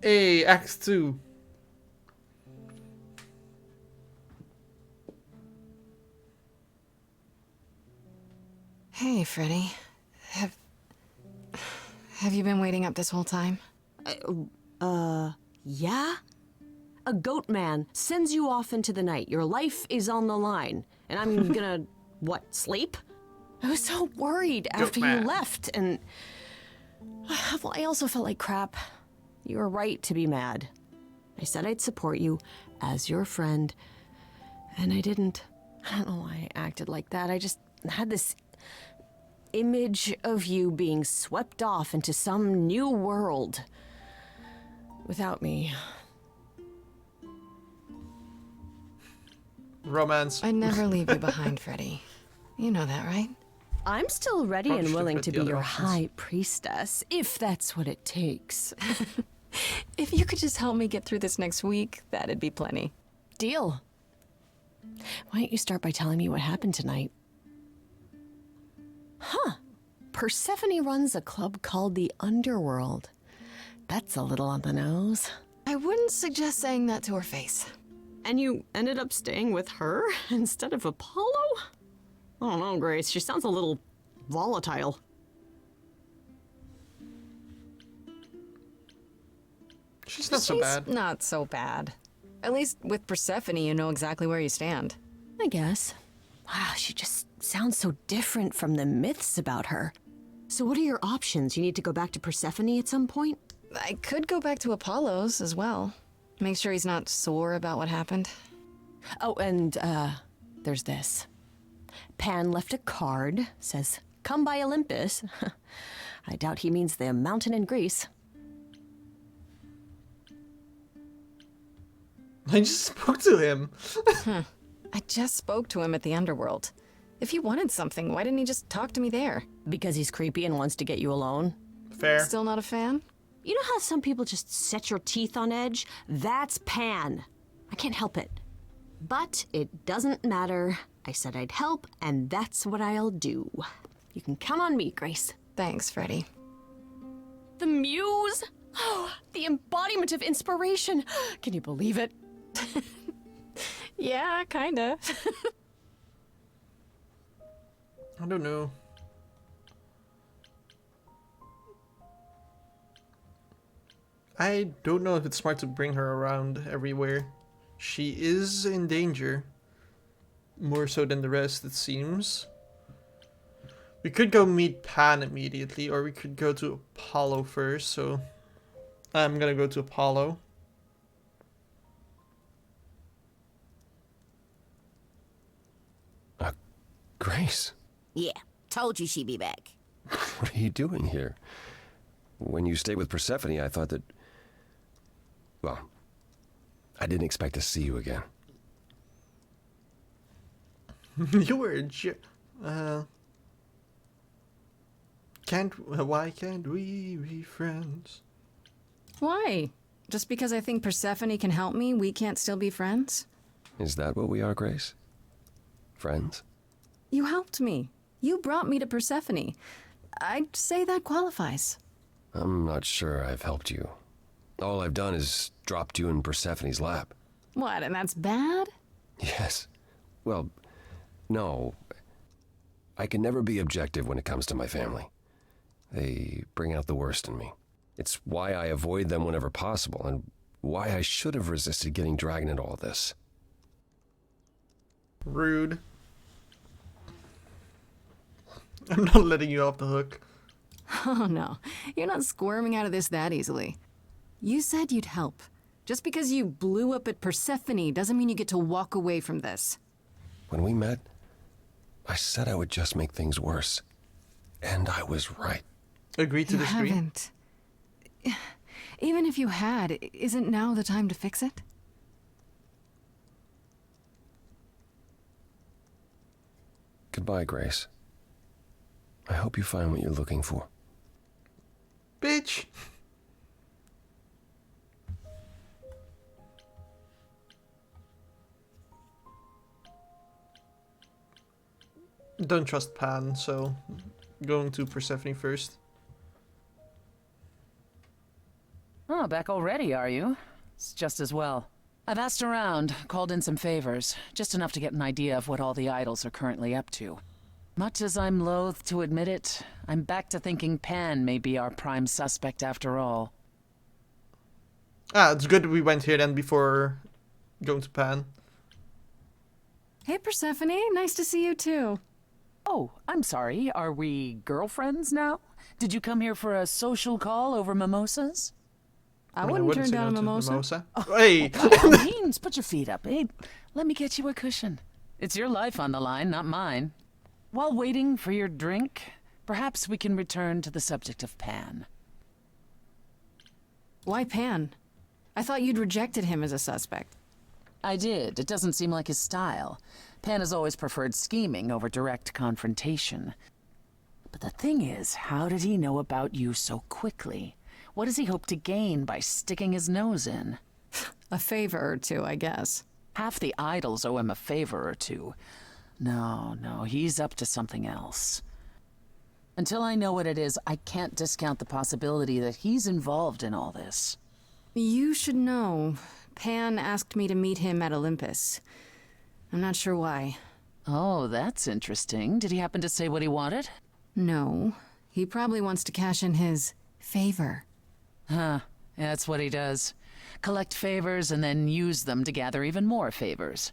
Hey, Act 2. Hey, Freddy. Have you been waiting up this whole time? Yeah? A goat man sends you off into the night. Your life is on the line. And I'm gonna, what, sleep? I was so worried after you man. left, and... Well, I also felt like crap. You were right to be mad. I said I'd support you as your friend, and I didn't. I don't know why I acted like that. I just had this image of you being swept off into some new world without me. romance. I'd never leave you behind, Freddy. You know that, right? I'm still ready Probably and should've willing read to the be other your options. high priestess, if that's what it takes. If you could just help me get through this next week, that'd be plenty. Deal. Why don't you start by telling me what happened tonight? Huh. Persephone runs a club called the Underworld. That's a little on the nose. I wouldn't suggest saying that to her face. And you ended up staying with her instead of Apollo? I don't know, Grace. She sounds a little volatile. She's not so She's bad. not so bad. At least with Persephone, you know exactly where you stand. I guess. Wow, she just sounds so different from the myths about her. So what are your options? You need to go back to Persephone at some point? I could go back to Apollo's as well. Make sure he's not sore about what happened. Oh, and, there's this. Pan left a card, says, "Come by Olympus." I doubt he means the mountain in Greece. I just spoke to him. I just spoke to him at the Underworld. If he wanted something, why didn't he just talk to me there? Because he's creepy and wants to get you alone. Fair. Still not a fan? You know how some people just set your teeth on edge? That's Pan. I can't help it. But it doesn't matter. I said I'd help, and that's what I'll do. You can count on me, Grace. Thanks, Freddy. The muse? Oh, the embodiment of inspiration. Can you believe it? Yeah, kinda. I don't know. I don't know if it's smart to bring her around everywhere. She is in danger. More so than the rest, it seems. We could go meet Pan immediately, or we could go to Apollo first, so I'm gonna go to Apollo. Grace, Yeah, told you she'd be back. what are you doing here? When you stayed with Persephone, I thought that... Well, I didn't expect to see you again. You were a why can't we be friends? Why? Just because I think Persephone can help me, we can't still be friends? Is that what we are, Grace? Friends? You helped me. You brought me to Persephone. I'd say that qualifies. I'm not sure I've helped you. All I've done is dropped you in Persephone's lap. What, and that's bad? Yes. Well, no. I can never be objective when it comes to my family. They bring out the worst in me. It's why I avoid them whenever possible, and why I should have resisted getting dragged into all this. Rude. I'm not letting you off the hook. Oh no, you're not squirming out of this that easily. You said you'd help. Just because you blew up at Persephone doesn't mean you get to walk away from this. When we met, I said I would just make things worse. And I was right. Agree to You disagree? haven't. Even if you had, isn't now the time to fix it? Goodbye, Grace. I hope you find what you're looking for. Bitch! Don't trust Pan, so going to Persephone first. Oh, back already, are you? It's just as well. I've asked around, called in some favors, just enough to get an idea of what all the idols are currently up to. Much as I'm loath to admit it, I'm back to thinking Pan may be our prime suspect after all. Ah, it's good we went here then before going to Pan. Hey Persephone, nice to see you too. Oh, I'm sorry, are we girlfriends now? Did you come here for a social call over mimosas? I mean, wouldn't turn say down a no to mimosa. Hey! By all means, put your feet up. Hey, let me get you a cushion. It's your life on the line, not mine. While waiting for your drink, perhaps we can return to the subject of Pan. Why Pan? I thought you'd rejected him as a suspect. I did. It doesn't seem like his style. Pan has always preferred scheming over direct confrontation. But the thing is, how did he know about you so quickly? What does he hope to gain by sticking his nose in? A favor or two, I guess. Half the idols owe him a favor or two. No, he's up to something else. Until I know what it is, I can't discount the possibility that he's involved in all this. You should know. Pan asked me to meet him at Olympus. I'm not sure why. Oh, that's interesting. Did he happen to say what he wanted? No. He probably wants to cash in his favor. Huh. That's what he does. Collect favors and then use them to gather even more favors.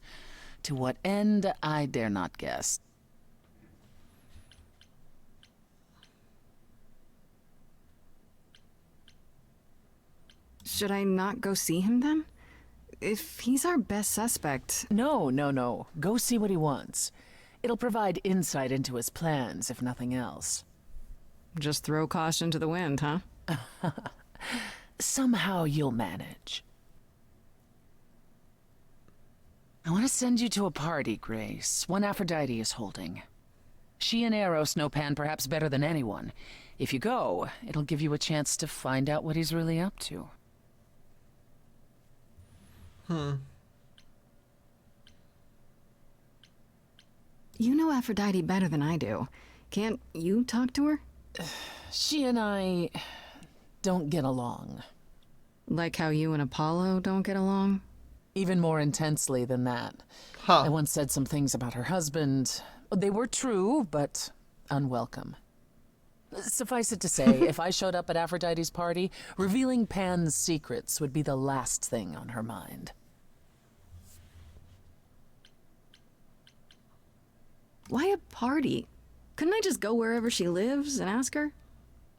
To what end, I dare not guess. Should I not go see him then? If he's our best suspect... No. Go see what he wants. It'll provide insight into his plans, if nothing else. Just throw caution to the wind, huh? Somehow you'll manage. I want to send you to a party, Grace. One Aphrodite is holding. She and Eros know Pan perhaps better than anyone. If you go, it'll give you a chance to find out what he's really up to. You know Aphrodite better than I do. Can't you talk to her? She and I don't get along. Like how you and Apollo don't get along? Even more intensely than that. Huh. I once said some things about her husband. They were true, but unwelcome. Suffice it to say, if I showed up at Aphrodite's party, revealing Pan's secrets would be the last thing on her mind. Why a party? Couldn't I just go wherever she lives and ask her?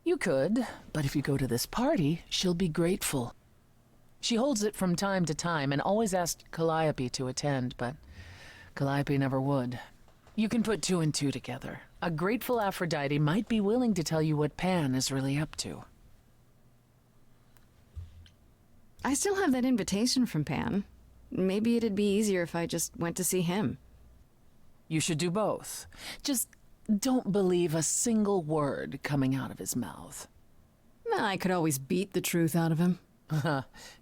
You could, but if you go to this party, she'll be grateful. She holds it from time to time and always asked Calliope to attend, but Calliope never would. You can put two and two together. A grateful Aphrodite might be willing to tell you what Pan is really up to. I still have that invitation from Pan. Maybe it'd be easier if I just went to see him. You should do both. Just don't believe a single word coming out of his mouth. I could always beat the truth out of him.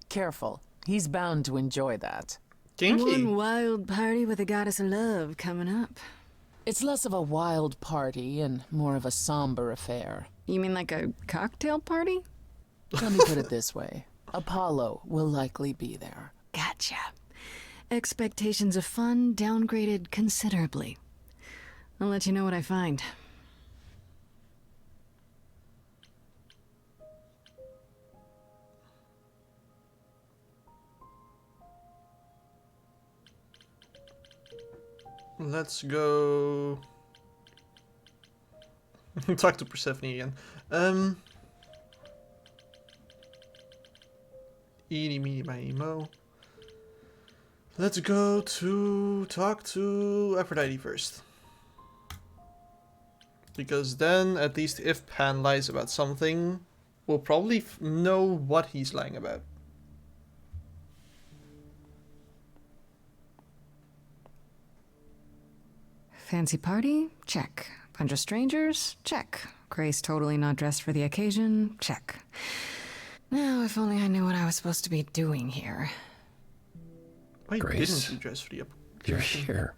Careful. He's bound to enjoy that. Kinky. One wild party with a goddess of love coming up. It's less of a wild party and more of a somber affair. You mean like a cocktail party? Let me put it this way. Apollo will likely be there. Gotcha. Expectations of fun downgraded considerably. I'll let you know what I find. Let's go... talk to Persephone again. Eeny, meeny, miny, mo. Let's go to talk to Aphrodite first. Because then, at least if Pan lies about something, we'll probably know what he's lying about. Fancy party? Check. Bunch of strangers? Check. Grace totally not dressed for the occasion? Check. Now, if only I knew what I was supposed to be doing here. Why Grace, didn't you dress for the you're occasion? here.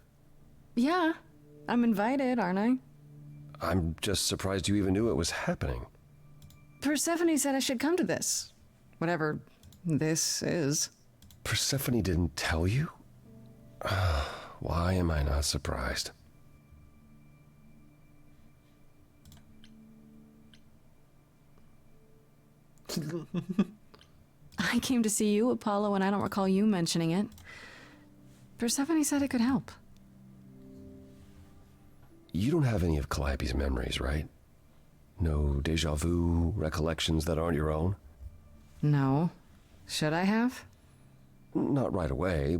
Yeah, I'm invited, aren't I? I'm just surprised you even knew it was happening. Persephone said I should come to this. Whatever this is. Persephone didn't tell you? Why am I not surprised? I came to see you, Apollo, and I don't recall you mentioning it. Persephone said it could help. You don't have any of Calliope's memories, right? No deja vu recollections that aren't your own? No. Should I have? Not right away.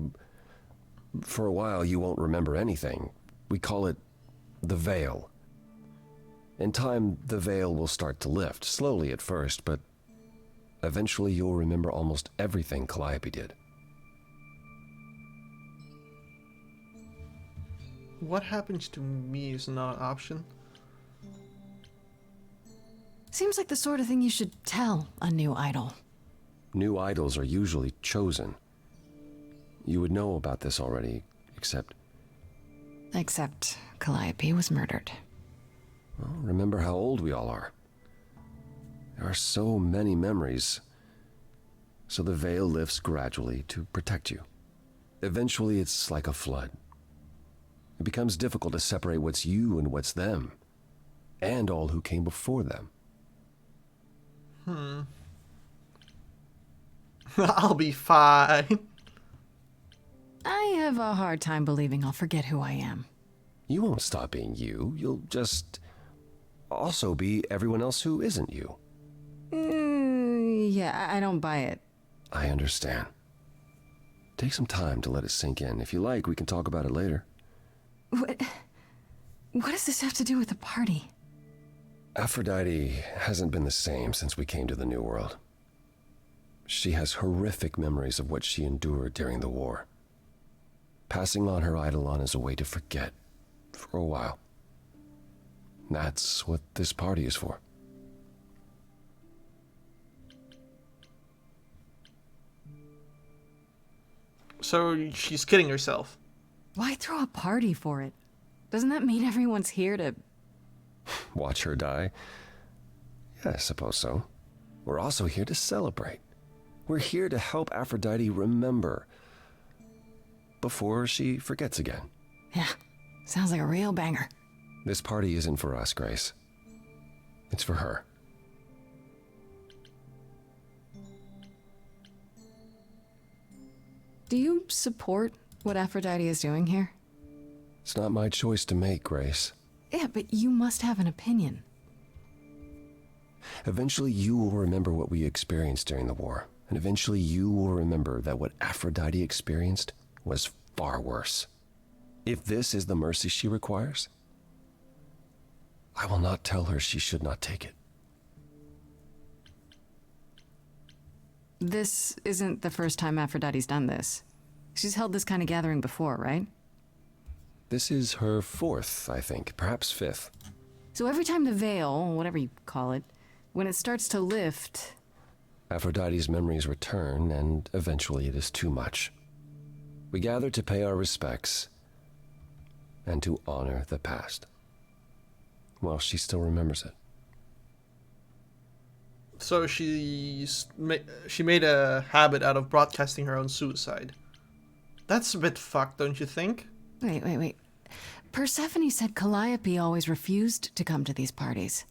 For a while, you won't remember anything. We call it the veil. In time, the veil will start to lift, slowly at first, but eventually you'll remember almost everything Calliope did. What happens to me is not an option. Seems like the sort of thing you should tell a new idol. New idols are usually chosen. You would know about this already, except... Except Calliope was murdered. Well, remember how old we all are. There are so many memories. So the veil lifts gradually to protect you. Eventually, it's like a flood. It becomes difficult to separate what's you and what's them, and all who came before them. I'll be fine. I have a hard time believing I'll forget who I am. You won't stop being you. You'll just also be everyone else who isn't you. Yeah, I don't buy it. I understand. Take some time to let it sink in. If you like, we can talk about it later. What does this have to do with the party? Aphrodite hasn't been the same since we came to the New World. She has horrific memories of what she endured during the war. Passing on her eidolon is a way to forget, for a while. That's what this party is for. So she's kidding herself. Why throw a party for it? Doesn't that mean everyone's here to... Watch her die? Yeah, I suppose so. We're also here to celebrate. We're here to help Aphrodite remember before she forgets again. Yeah, sounds like a real banger. This party isn't for us, Grace. It's for her. Do you support what Aphrodite is doing here? It's not my choice to make, Grace. Yeah, but you must have an opinion. Eventually you will remember what we experienced during the war, and eventually you will remember that what Aphrodite experienced was far worse. If this is the mercy she requires, I will not tell her she should not take it. This isn't the first time Aphrodite's done this. She's held this kind of gathering before, right? This is her fourth, I think, perhaps fifth. So every time the veil, whatever you call it, when it starts to lift... Aphrodite's memories return, and eventually it is too much. We gather to pay our respects and to honor the past, while she still remembers it. So she made a habit out of broadcasting her own suicide. That's a bit fucked, don't you think? Wait. Persephone said Calliope always refused to come to these parties.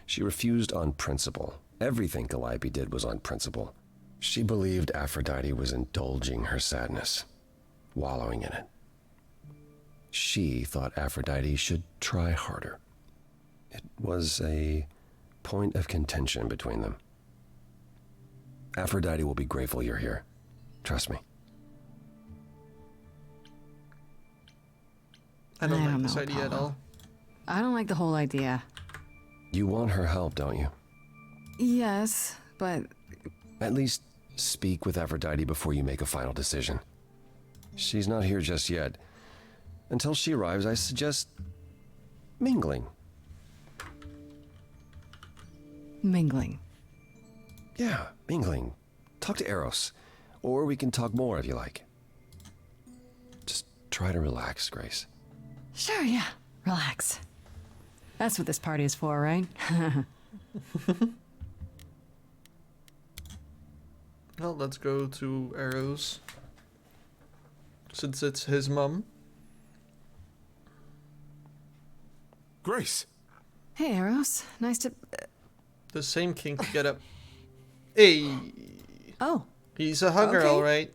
She refused on principle. Everything Calliope did was on principle. She believed Aphrodite was indulging her sadness, wallowing in it. She thought Aphrodite should try harder. It was a point of contention between them. Aphrodite will be grateful you're here. Trust me. I don't like this know, idea at Apollo. all. I don't like the whole idea. You want her help, don't you? Yes, but... At least speak with Aphrodite before you make a final decision. She's not here just yet. Until she arrives, I suggest mingling. Mingling. Yeah, mingling. Talk to Eros. Or we can talk more if you like. Just try to relax, Grace. Sure, yeah. Relax. That's what this party is for, right? Well, let's go to Eros. Since it's his mum. Grace! Hey, Eros. Nice to... The same king to get up. Hey! Oh. He's a hugger, Okay. alright.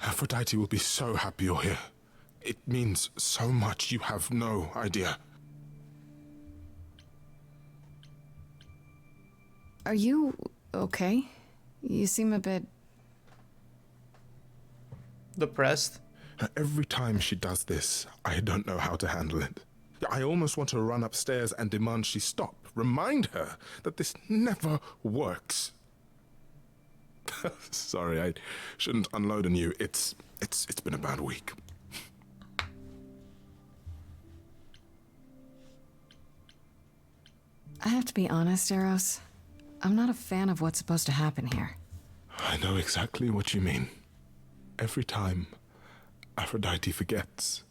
Aphrodite will be so happy you're here. It means so much, you have no idea. Are you okay? You seem a bit... Depressed. Every time she does this, I don't know how to handle it. I almost want to run upstairs and demand she stop. Remind her that this never works. Sorry, I shouldn't unload on you. It's been a bad week. I have to be honest, Eros. I'm not a fan of what's supposed to happen here. I know exactly what you mean. Every time, Aphrodite forgets.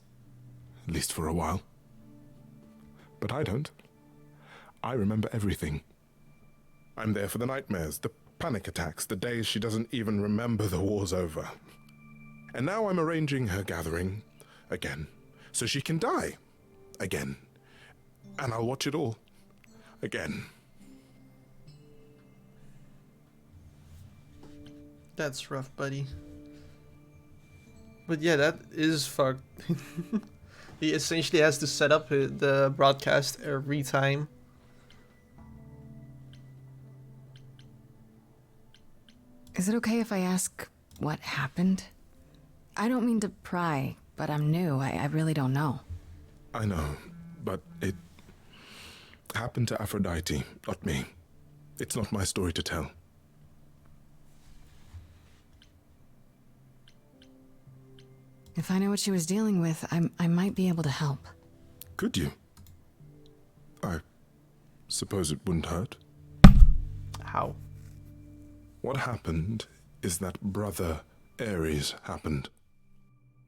At least for a while. But I don't. I remember everything. I'm there for the nightmares, the panic attacks, the days she doesn't even remember the war's over. And now I'm arranging her gathering again, so she can die again. And I'll watch it all again. That's rough, buddy. But yeah, that is fucked. He essentially has to set up the broadcast every time. Is it okay if I ask what happened? I don't mean to pry, but I'm new. I really don't know. I know, but it happened to Aphrodite, not me. It's not my story to tell. If I knew what she was dealing with, I might be able to help. Could you? I suppose it wouldn't hurt. How? What happened is that Brother Ares happened.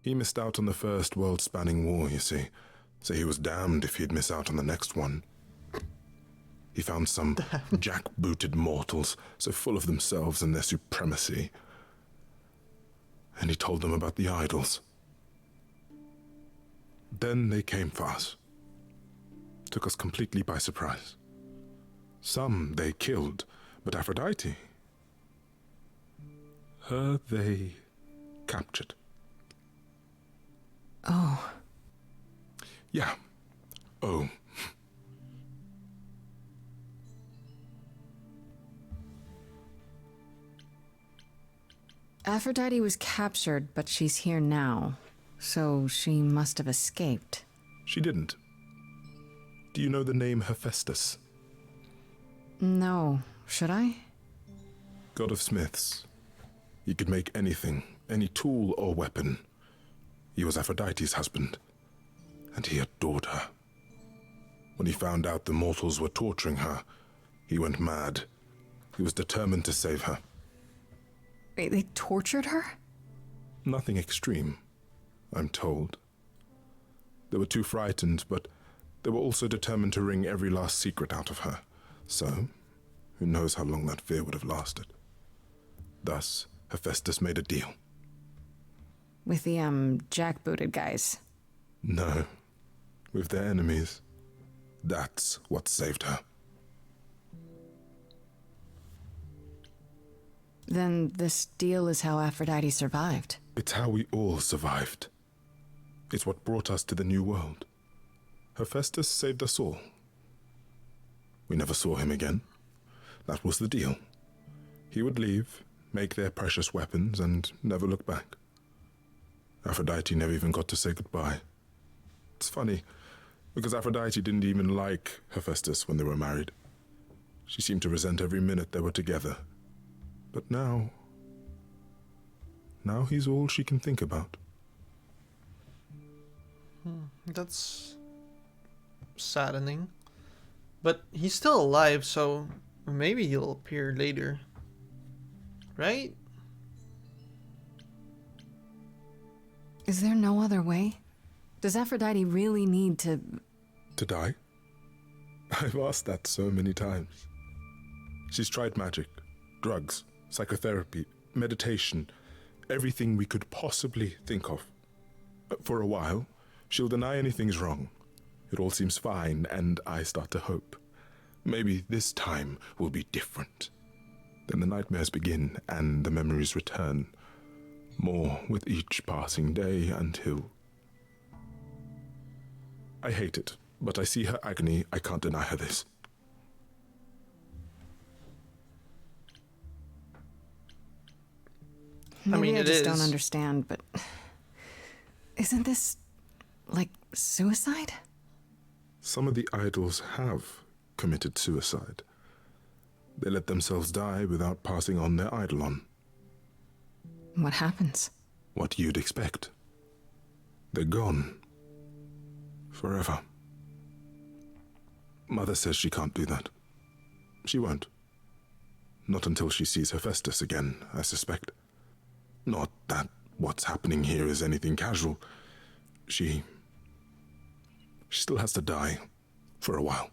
He missed out on the first world-spanning war, you see, so he was damned if he'd miss out on the next one. He found some jackbooted mortals, so full of themselves and their supremacy, and he told them about the idols. Then they came for us. Took us completely by surprise. Some they killed, but Aphrodite, her they captured. Oh. Yeah. Oh. Aphrodite was captured, but she's here now. So she must have escaped. She didn't. Do you know the name Hephaestus? No. Should I? God of smiths. He could make anything, any tool or weapon. He was Aphrodite's husband, and he adored her. When he found out the mortals were torturing her, he went mad. He was determined to save her. Wait, they tortured her? Nothing extreme, I'm told. They were too frightened, but they were also determined to wring every last secret out of her. So, who knows how long that fear would have lasted. Thus, Hephaestus made a deal. With the, jackbooted guys. No, with their enemies. That's what saved her. Then this deal is how Aphrodite survived. It's how we all survived. It's what brought us to the new world. Hephaestus saved us all. We never saw him again. That was the deal. He would leave, make their precious weapons, and never look back. Aphrodite never even got to say goodbye. It's funny, because Aphrodite didn't even like Hephaestus when they were married. She seemed to resent every minute they were together. But now he's all she can think about. That's saddening. But he's still alive, so maybe he'll appear later. Right? Is there no other way? Does Aphrodite really need to... To die? I've asked that so many times. She's tried magic, drugs, psychotherapy, meditation, everything we could possibly think of. For a while, she'll deny anything's wrong. It all seems fine, and I start to hope. Maybe this time will be different. Then the nightmares begin, and the memories return. More with each passing day until... I hate it, but I see her agony. I can't deny her this. Maybe I it just is. don't understand, but... Isn't this... like suicide? Some of the idols have committed suicide. They let themselves die without passing on their eidolon. What happens? What you'd expect. They're gone. Forever. Mother says she can't do that. she won't. Not until she sees Hephaestus again, I suspect. Not that what's happening here is anything casual. She still has to die for a while.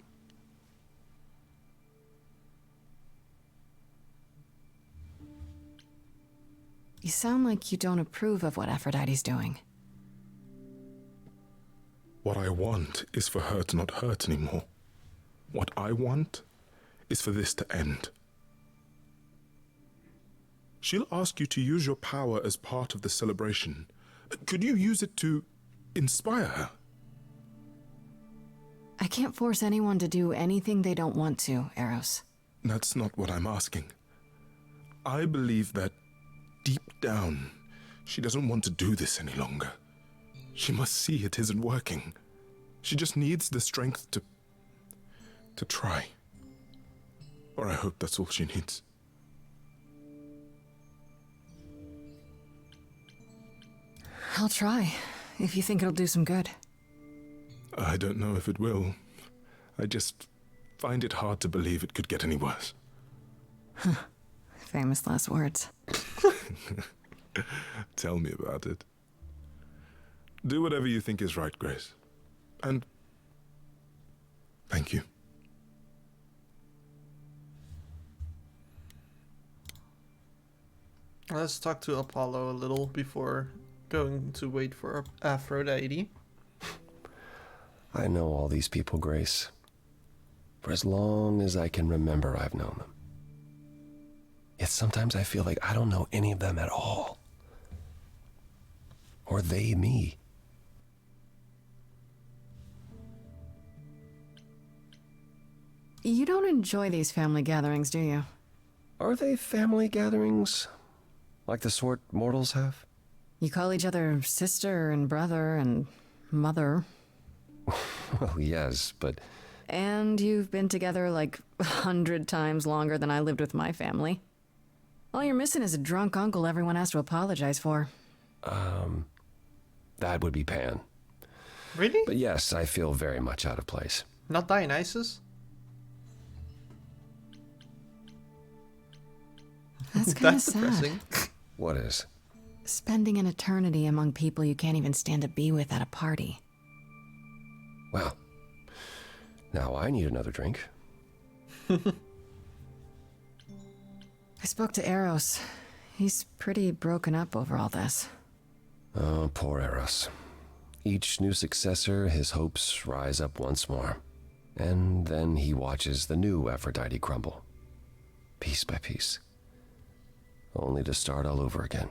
You sound like you don't approve of what Aphrodite's doing. What I want is for her to not hurt anymore. What I want is for this to end. She'll ask you to use your power as part of the celebration. Could you use it to inspire her? I can't force anyone to do anything they don't want to, Eros. That's not what I'm asking. I believe that deep down, she doesn't want to do this any longer. She must see it isn't working. She just needs the strength to try. Or I hope that's all she needs. I'll try, if you think it'll do some good. I don't know if it will. I just find it hard to believe it could get any worse. Famous last words. Tell me about it. Do whatever you think is right, Grace. And thank you. Let's talk to Apollo a little before going to wait for Aphrodite. I know all these people, Grace. For as long as I can remember, I've known them. Yet sometimes I feel like I don't know any of them at all. Or they me. You don't enjoy these family gatherings, do you? Are they family gatherings? Like the sort mortals have? You call each other sister and brother and mother. Well, yes, but... And you've been together like 100 times longer than I lived with my family. All you're missing is a drunk uncle everyone has to apologize for. That would be Pan. Really? But yes, I feel very much out of place. Not Dionysus? That's kind of That's sad. depressing. What is? Spending an eternity among people you can't even stand to be with at a party. Well, now I need another drink. I spoke to Eros. He's pretty broken up over all this. Oh, poor Eros. Each new successor, his hopes rise up once more. And then he watches the new Aphrodite crumble. Piece by piece. Only to start all over again.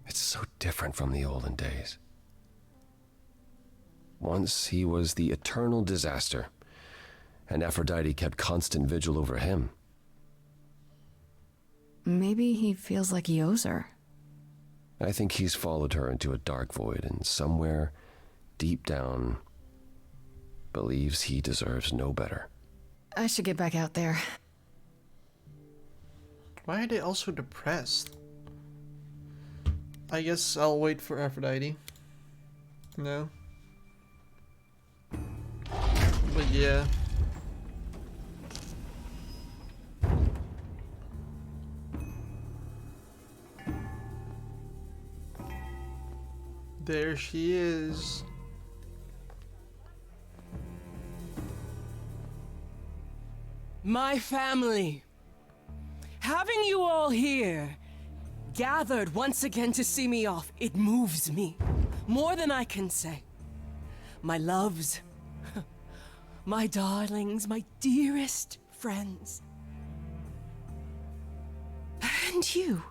It's so different from the olden days. Once he was the eternal disaster, and Aphrodite kept constant vigil over him. Maybe he feels like he owes her. I think he's followed her into a dark void, and somewhere, deep down, believes he deserves no better. I should get back out there. Why are they also depressed? I guess I'll wait for Aphrodite. No. But yeah. There she is. My family. Having you all here, gathered once again to see me off, it moves me. More than I can say. My loves, my darlings, my dearest friends. And you.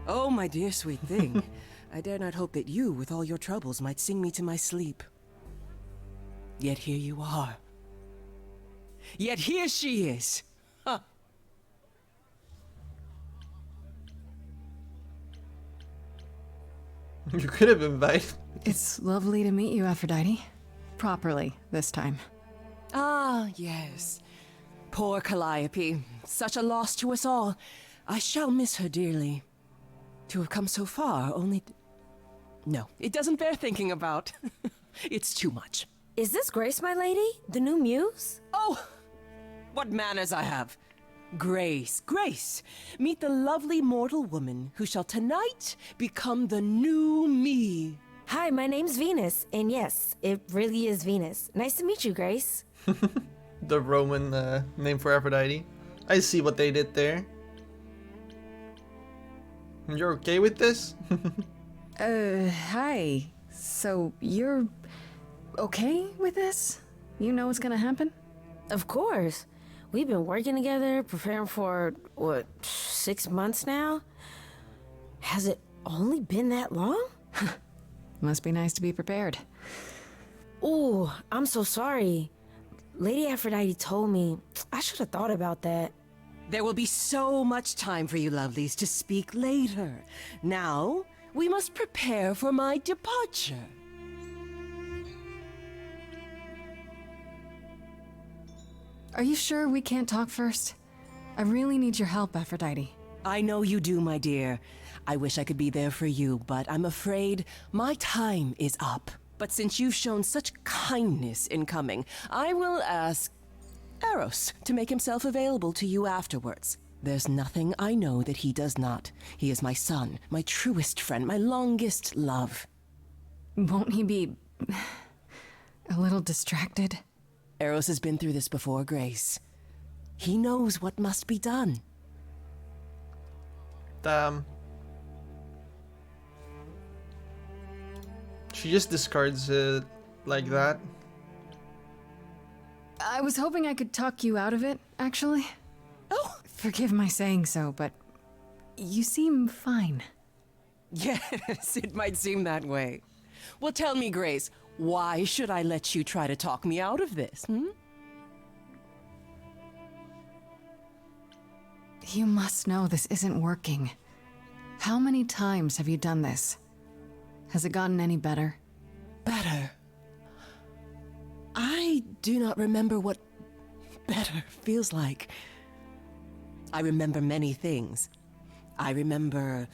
Oh, my dear sweet thing. I dare not hope that you, with all your troubles, might sing me to my sleep. Yet here you are. Yet here she is. Huh. You could have invited. It's lovely to meet you, Aphrodite. Properly, this time. Ah, yes. Poor Calliope. Such a loss to us all. I shall miss her dearly. To have come so far, only... No, it doesn't bear thinking about. It's too much. Is this Grace, my lady? The new muse? Oh! What manners I have. Grace, Grace, meet the lovely mortal woman who shall tonight become the new me. Hi, my name's Venus, and yes, it really is Venus. Nice to meet you, Grace. The Roman name for Aphrodite. I see what they did there. You're okay with this? Hi. So, you're okay with this? You know what's gonna happen? Of course. We've been working together, preparing for, 6 months now? Has it only been that long? Must be nice to be prepared. Ooh, I'm so sorry. Lady Aphrodite told me. I should have thought about that. There will be so much time for you lovelies to speak later. Now, we must prepare for my departure. Are you sure we can't talk first? I really need your help, Aphrodite. I know you do, my dear. I wish I could be there for you, but I'm afraid my time is up. But since you've shown such kindness in coming, I will ask Eros to make himself available to you afterwards. There's nothing I know that he does not. He is my son, my truest friend, my longest love. Won't he be a little distracted? Eros has been through this before, Grace. He knows what must be done. Damn. She just discards it like that. I was hoping I could talk you out of it, actually. Oh! Forgive my saying so, but you seem fine. Yes, it might seem that way. Well, tell me, Grace, why should I let you try to talk me out of this, You must know this isn't working. How many times have you done this? Has it gotten any better? Better? I do not remember what better feels like. I remember many things. I remember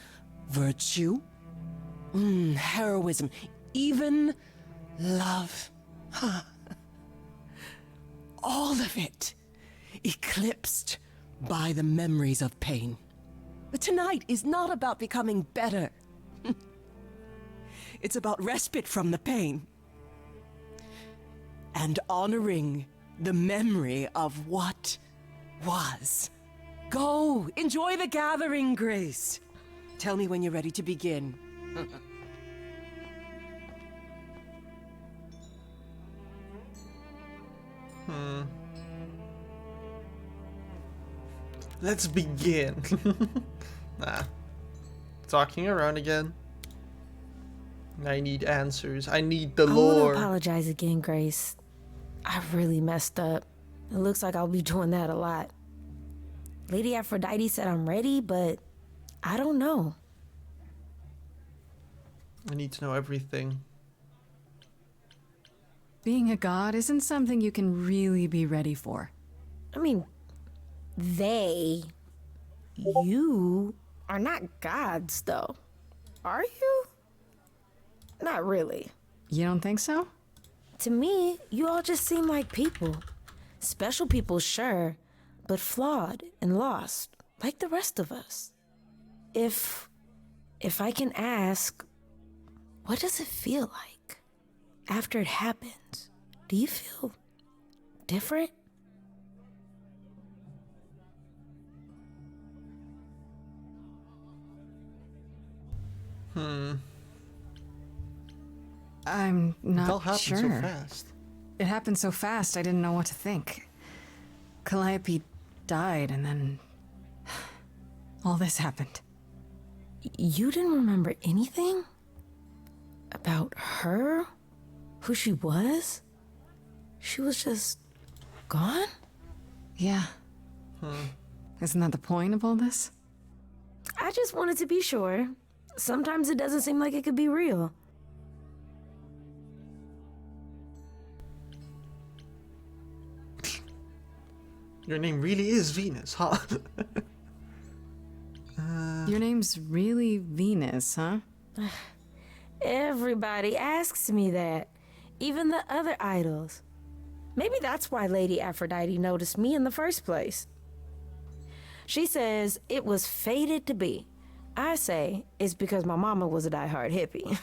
virtue, heroism, even love. All of it eclipsed by the memories of pain. But tonight is not about becoming better. It's about respite from the pain and honoring the memory of what was. Go, enjoy the gathering, Grace. Tell me when you're ready to begin. Let's begin. Nah. Talking around again. I need answers. I need the I lore. want to apologize again, Grace. I really messed up. It looks like I'll be doing that a lot. Lady Aphrodite said I'm ready, but I don't know. I need to know everything. Being a god isn't something you can really be ready for. I mean, you are not gods, though. Are you? Not really. You don't think so? To me, you all just seem like people. Special people, sure, but flawed and lost, like the rest of us. If I can ask, what does it feel like after it happens? Do you feel different? I'm It all not happened sure. so fast. It happened so fast, I didn't know what to think. Calliope died, and then all this happened. You didn't remember anything? About her? Who she was? She was just gone? Yeah. Isn't that the point of all this? I just wanted to be sure. Sometimes it doesn't seem like it could be real. Your name really is Venus, huh? Your name's really Venus, huh? Everybody asks me that. Even the other idols. Maybe that's why Lady Aphrodite noticed me in the first place. She says it was fated to be. I say it's because my mama was a diehard hippie.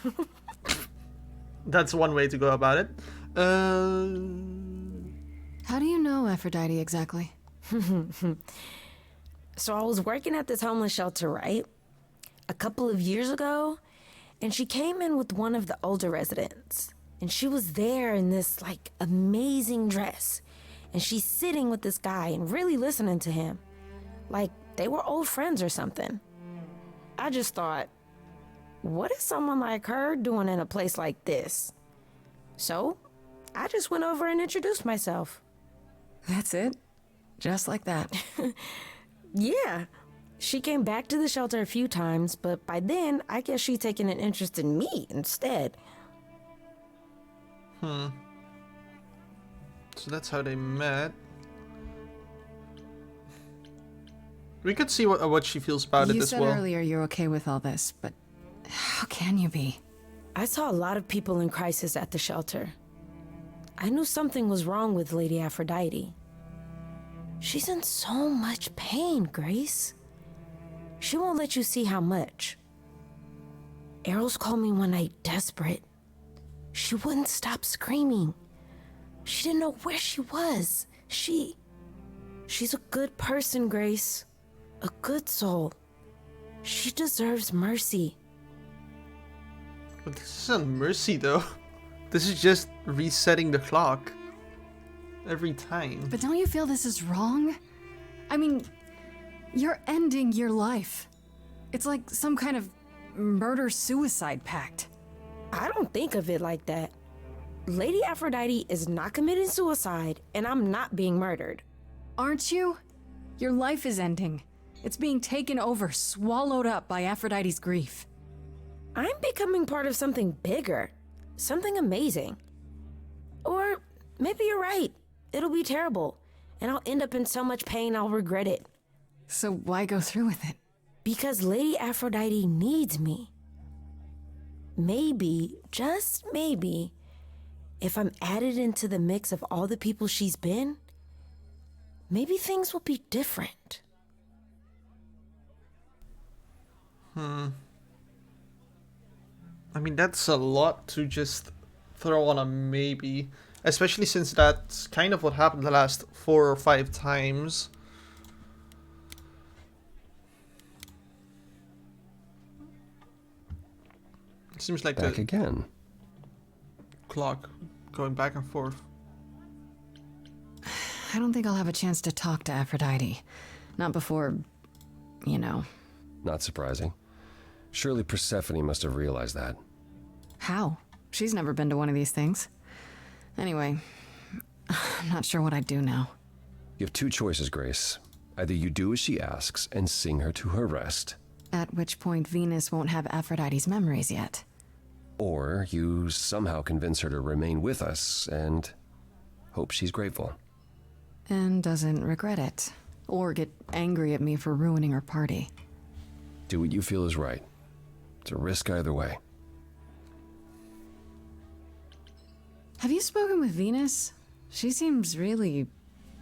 That's one way to go about it. How do you know Aphrodite exactly? So I was working at this homeless shelter, right? A couple of years ago, and she came in with one of the older residents. And she was there in this, like, amazing dress. And she's sitting with this guy and really listening to him. Like, they were old friends or something. I just thought, what is someone like her doing in a place like this? So, I just went over and introduced myself. That's it? Just like that? Yeah. She came back to the shelter a few times, but by then, I guess she'd taken an interest in me instead. So that's how they met. We could see what she feels about it You as said well. earlier you're okay with all this, but how can you be? I saw a lot of people in crisis at the shelter. I knew something was wrong with Lady Aphrodite. She's in so much pain, Grace. She won't let you see how much. Eros called me one night desperate. She wouldn't stop screaming. She didn't know where she was. She's a good person, Grace. A good soul. She deserves mercy. But this isn't mercy though. This is just resetting the clock. Every time. But don't you feel this is wrong? I mean, you're ending your life. It's like some kind of murder-suicide pact. I don't think of it like that. Lady Aphrodite is not committing suicide, and I'm not being murdered. Aren't you? Your life is ending. It's being taken over, swallowed up by Aphrodite's grief. I'm becoming part of something bigger. Something amazing. Or maybe you're right. It'll be terrible, and I'll end up in so much pain I'll regret it. So why go through with it? Because Lady Aphrodite needs me. Maybe, just maybe, if I'm added into the mix of all the people she's been, maybe things will be different. I mean, that's a lot to just throw on a maybe. Especially since that's kind of what happened the last 4 or 5 times. It seems like Back the again. clock going back and forth. I don't think I'll have a chance to talk to Aphrodite. Not before, you know. Not surprising. Surely Persephone must have realized that. How? She's never been to one of these things. Anyway, I'm not sure what I'd do now. You have 2 choices, Grace. Either you do as she asks and sing her to her rest, At which point Venus won't have Aphrodite's memories yet. or you somehow convince her to remain with us and hope she's grateful. And doesn't regret it. Or get angry at me for ruining her party. Do what you feel is right. It's a risk either way. Have you spoken with Venus? She seems really...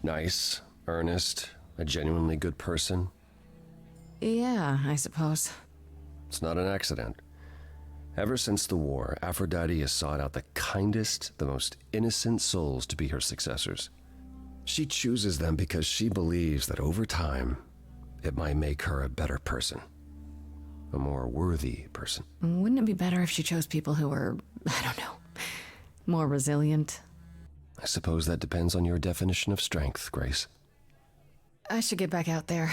Nice, earnest, a genuinely good person. Yeah, I suppose. It's not an accident. Ever since the war, Aphrodite has sought out the kindest, the most innocent souls to be her successors. She chooses them because she believes that over time, it might make her a better person. A more worthy person. Wouldn't it be better if she chose people who were, I don't know, more resilient? I suppose that depends on your definition of strength, Grace. I should get back out there.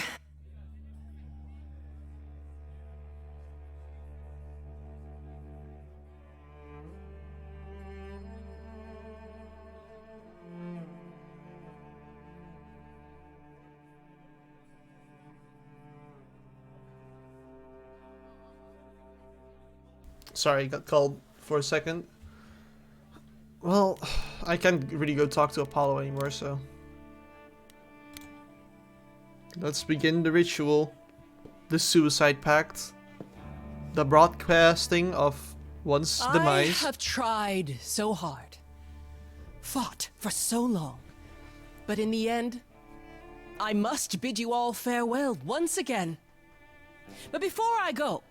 Sorry, got called for a second. Well, I can't really go talk to Apollo anymore, so... Let's begin the ritual. The suicide pact. The broadcasting of one's demise. I have tried so hard. fought for so long. But in the end, I must bid you all farewell once again. But before I go,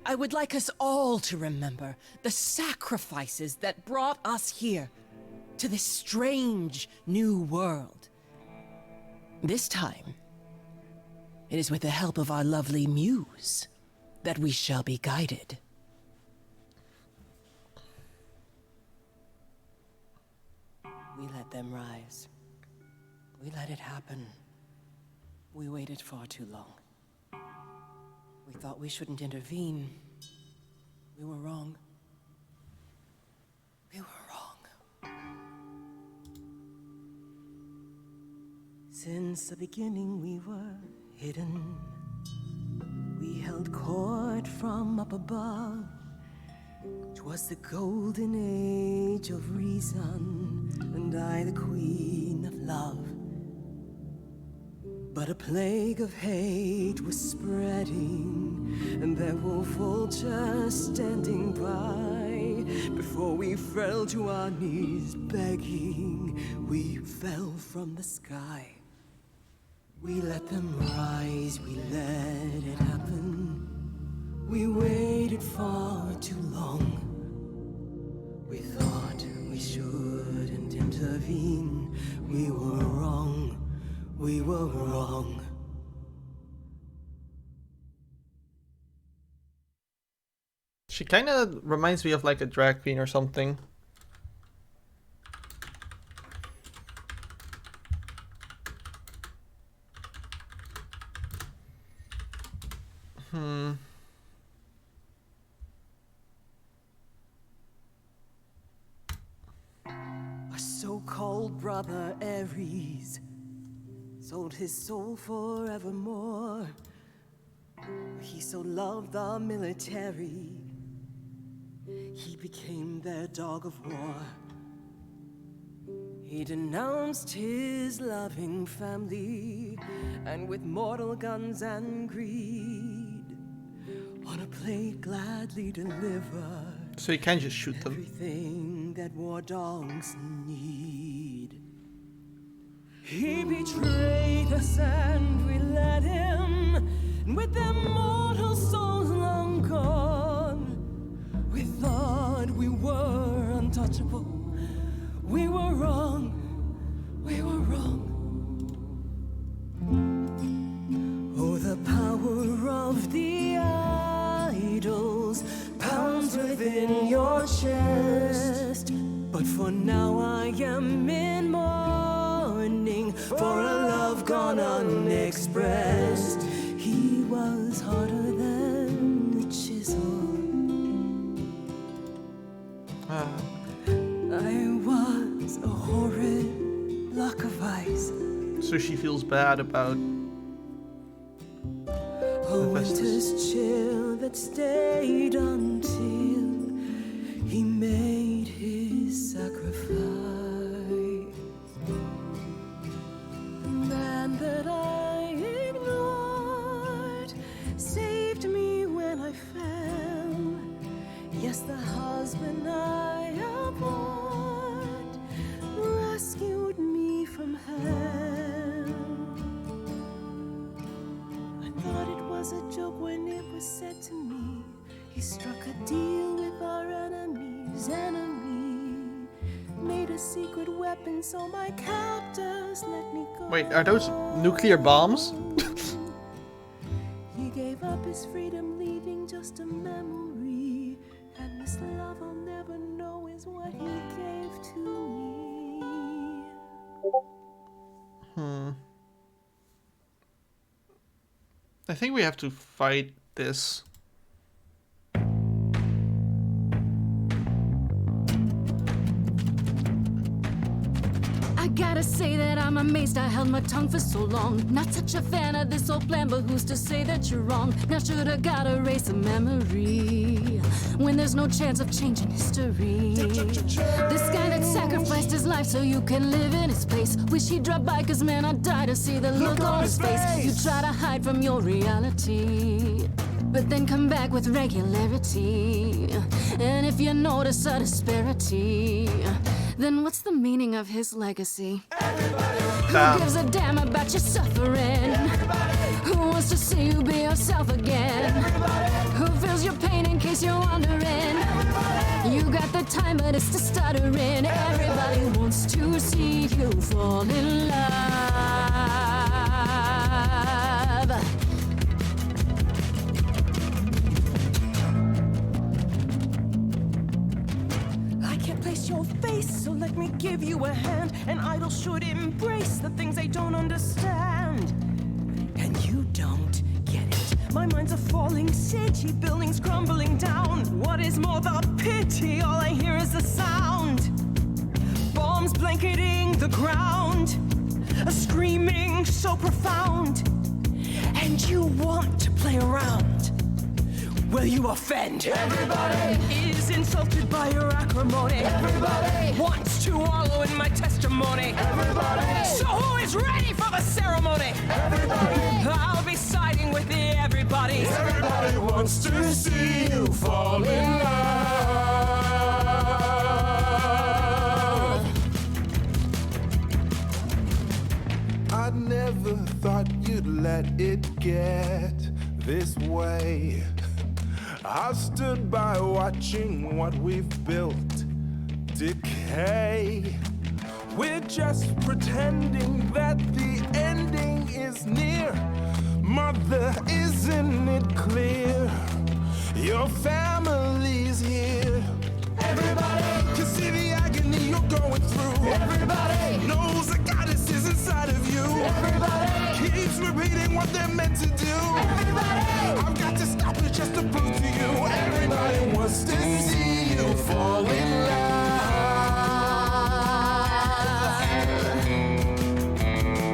I would like us all to remember the sacrifices that brought us here, to this strange new world. This time, it is with the help of our lovely muse that we shall be guided. We let them rise. We let it happen. We waited far too long. We thought we shouldn't intervene. We were wrong. We were wrong. Since the beginning we were hidden. We held court from up above. 'Twas the golden age of reason, and I the queen of love. But a plague of hate was spreading, and there were vultures standing by. Before we fell to our knees begging, we fell from the sky. We let them rise, we let it happen. We waited far too long. We thought we shouldn't intervene. We were wrong. We were wrong. She kind of reminds me of like a drag queen or something. Our so-called brother Ares sold his soul forevermore. He so loved the military, he became their dog of war. He denounced his loving family, and with mortal guns and greed, on a plate gladly delivered. So you can't just shoot them. Everything that war dogs need. He betrayed us and we let him, and with their mortal souls long gone, we thought we were untouchable. We were wrong, we were wrong. Oh, the power of the idols pounds within your chest. But for now I am in mourning for a love gone unexpressed. He was harder than the chisel. I was a horrid block of ice. So she feels bad about A winter's chill that stayed until he made his sacrifice. The man that I ignored saved me when I fell. Yes, the husband I abhorred rescued me from hell. I thought it was a joke when it was said to me. He struck a deal with our enemy's enemy, made a secret weapon so my captors let me go. Wait, are those nuclear bombs? He gave up his freedom, leaving just a memory. And this love I'll never know is what he gave to me. I think we have to fight this. I gotta say that I'm amazed I held my tongue for so long. Not such a fan of this whole plan, but who's to say that you're wrong? Now shoulda gotta erase a memory when there's no chance of changing history. This guy that sacrificed his life so you can live in his place. Wish he'd drop by, cause man, I'd die to see the look on his face. You try to hide from your reality, but then come back with regularity. And if you notice a disparity, then what's the meaning of his legacy? Damn. Who gives a damn about your suffering? Who wants to see you be yourself again? Who feels your pain in case you're wondering? You got the time, but it's the stuttering. Everybody wants to see you fall in love. I can't place your face, so let me give you a hand. An idol should embrace the things they don't understand. And you don't get it. My mind's a falling city, buildings crumbling down. What is more the pity? All I hear is the sound. Bombs blanketing the ground. A screaming so profound. And you want to play around. Well, you offend. Everybody is insulted by your acrimony. Everybody wants to wallow in my testimony. Everybody. So who is ready for the ceremony? Everybody. I'll be siding with the everybody. Everybody wants to see you fall in love. I never thought you'd let it get this way. I stood by watching what we've built decay. We're just pretending that the ending is near. Mother, isn't it clear? Your family's here. Everybody can see the agony you're going through. Everybody knows the goddess is inside of you. Everybody keeps repeating what they're meant to do. Everybody, I've got to stop it just to prove to you. Everybody wants to see you fall in love.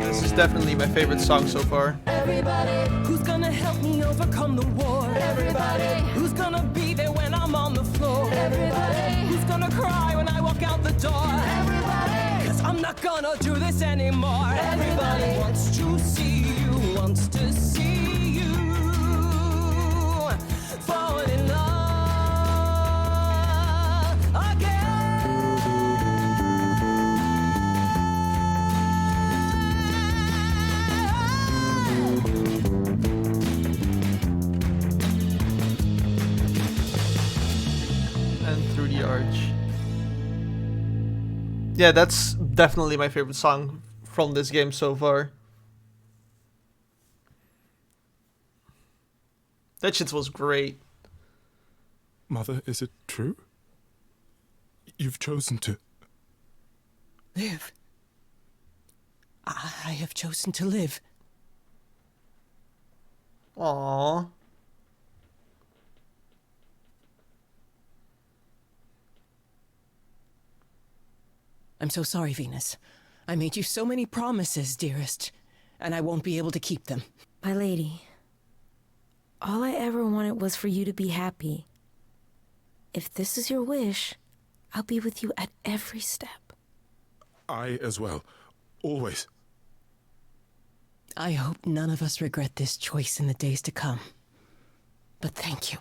This is definitely my favorite song so far. Everybody who's gonna help me overcome the war. Everybody who's gonna be there when I'm on the floor. Everybody who's gonna cry when I walk out the door. Everybody, 'cause I'm not gonna do this anymore. Everybody wants to see you, wants to see you fall in love again. And Through the Arch. Yeah, that's definitely my favorite song from this game so far. That shit was great. Mother, is it true? You've chosen to... Live. I have chosen to live. Aww. I'm so sorry, Venus. I made you so many promises, dearest, and I won't be able to keep them. My lady, all I ever wanted was for you to be happy. If this is your wish, I'll be with you at every step. I as well. Always. I hope none of us regret this choice in the days to come. But thank you.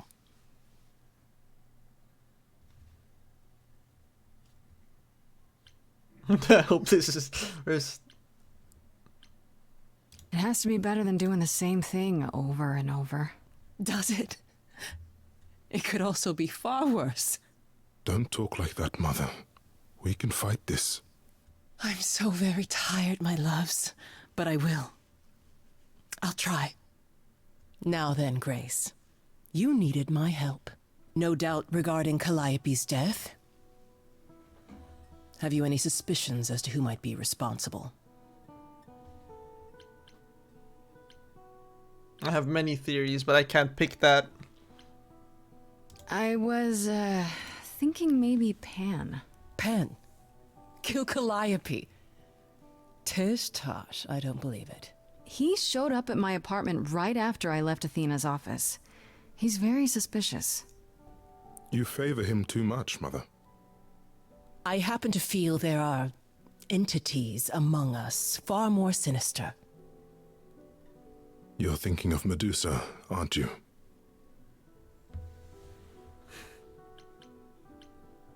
I hope this is... It has to be better than doing the same thing over and over. Does it? It could also be far worse. Don't talk like that, Mother. We can fight this. I'm so very tired, my loves, but I will. I'll try. Now then, Grace. You needed my help. No doubt regarding Calliope's death? Have you any suspicions as to who might be responsible? I have many theories, but I can't pick that. I was, thinking maybe Pan. Pan? Kill Calliope? Tish tosh, I don't believe it. He showed up at my apartment right after I left Athena's office. He's very suspicious. You favor him too much, Mother. I happen to feel there are entities among us far more sinister. You're thinking of Medusa, aren't you?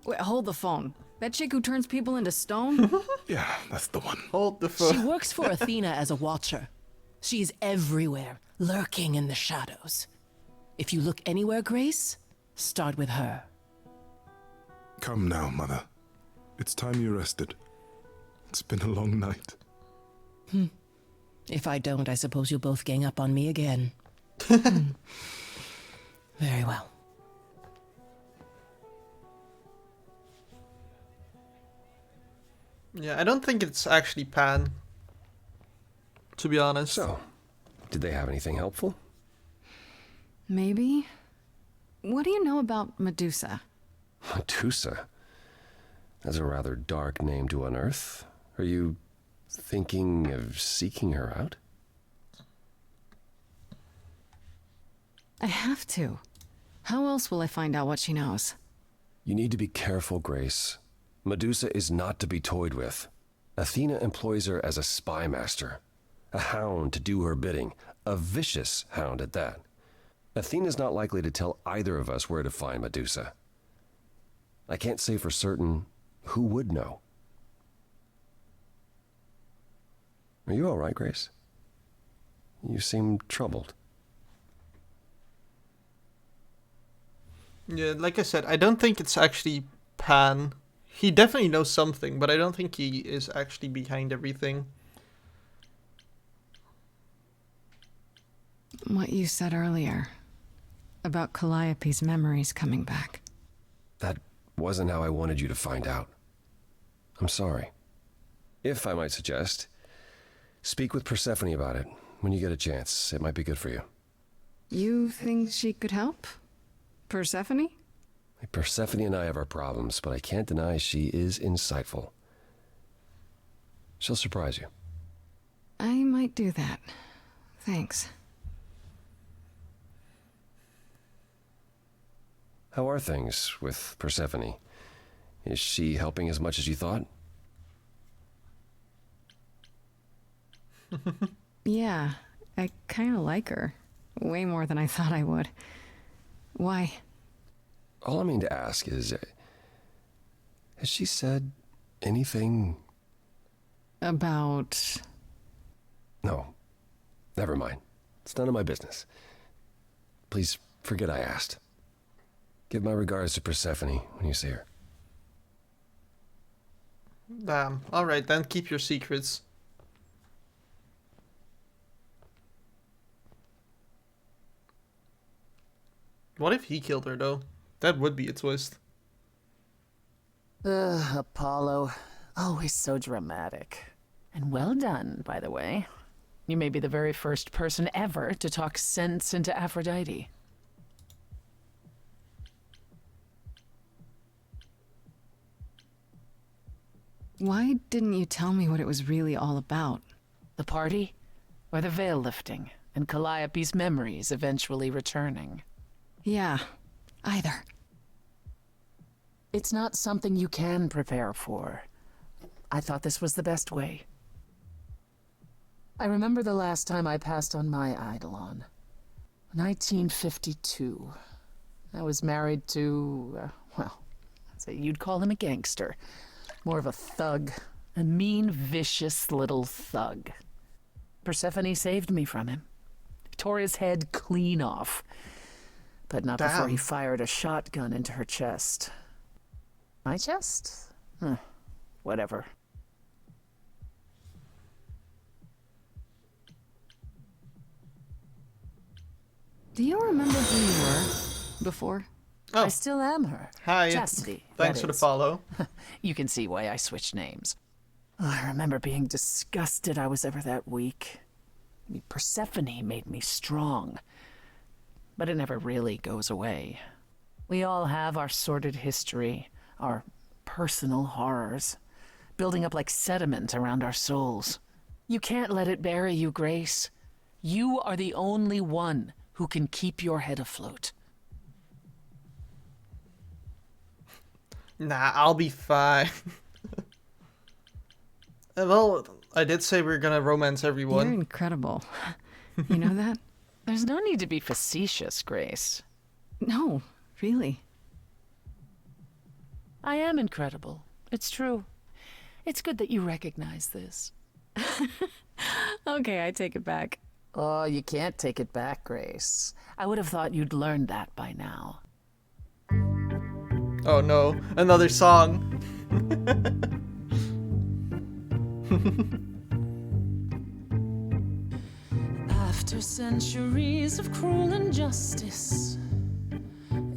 Wait, hold the phone. That chick who turns people into stone? Yeah, that's the one. Hold the She phone. works for Athena as a watcher. She's everywhere, lurking in the shadows. If you look anywhere, Grace, start with her. Come now, Mother. It's time you rested. It's been a long night. If I don't, I suppose you'll both gang up on me again. Very well. Yeah, I don't think it's actually Pan. To be honest. So, did they have anything helpful? Maybe. What do you know about Medusa? Medusa? That's a rather dark name to unearth. Are you thinking of seeking her out? I have to. How else will I find out what she knows? You need to be careful, Grace. Medusa is not to be toyed with. Athena employs her as a spy master. A hound to do her bidding. A vicious hound at that. Athena's not likely to tell either of us where to find Medusa. I can't say for certain who would know. Are you all right, Grace? You seem troubled. Yeah, like I said, I don't think it's actually Pan. He definitely knows something, but I don't think he is actually behind everything. What you said earlier about Calliope's memories coming back. That wasn't how I wanted you to find out. I'm sorry. If I might suggest, speak with Persephone about it when you get a chance. It might be good for you. You think she could help? Persephone? Persephone and I have our problems, but I can't deny she is insightful. She'll surprise you. I might do that. Thanks. How are things with Persephone? Is she helping as much as you thought? Yeah, I kind of like her. Way more than I thought I would. Why? All I mean to ask is, has she said anything? About... No. Never mind. It's none of my business. Please forget I asked. Give my regards to Persephone when you see her. Damn. Alright then, keep your secrets. What if he killed her though? That would be a twist. Apollo. Always so dramatic. And well done, by the way. You may be the very first person ever to talk sense into Aphrodite. Why didn't you tell me what it was really all about? The party? Or the veil lifting, and Calliope's memories eventually returning? Yeah, either. It's not something you can prepare for. I thought this was the best way. I remember the last time I passed on my Eidolon. 1952. I was married to, well, I'd say you'd call him a gangster. More of a thug. A mean, vicious little thug. Persephone saved me from him. Tore his head clean off. But not before he fired a shotgun into her chest. My chest? Whatever. Do you remember who you were before? Oh. I still am her. Hi. Chastity. Thanks for the follow. You can see why I switched names. I remember being disgusted I was ever that weak. Persephone made me strong. But it never really goes away. We all have our sordid history, our personal horrors, building up like sediment around our souls. You can't let it bury you, Grace. You are the only one who can keep your head afloat. Nah, I'll be fine. Well, I did say we are gonna romance everyone. You're incredible. You know that? There's no need to be facetious, Grace. No, really. I am incredible. It's true. It's good that you recognize this. Okay, I take it back. Oh, you can't take it back, Grace. I would have thought you'd learned that by now. Oh no, another song. After centuries of cruel injustice,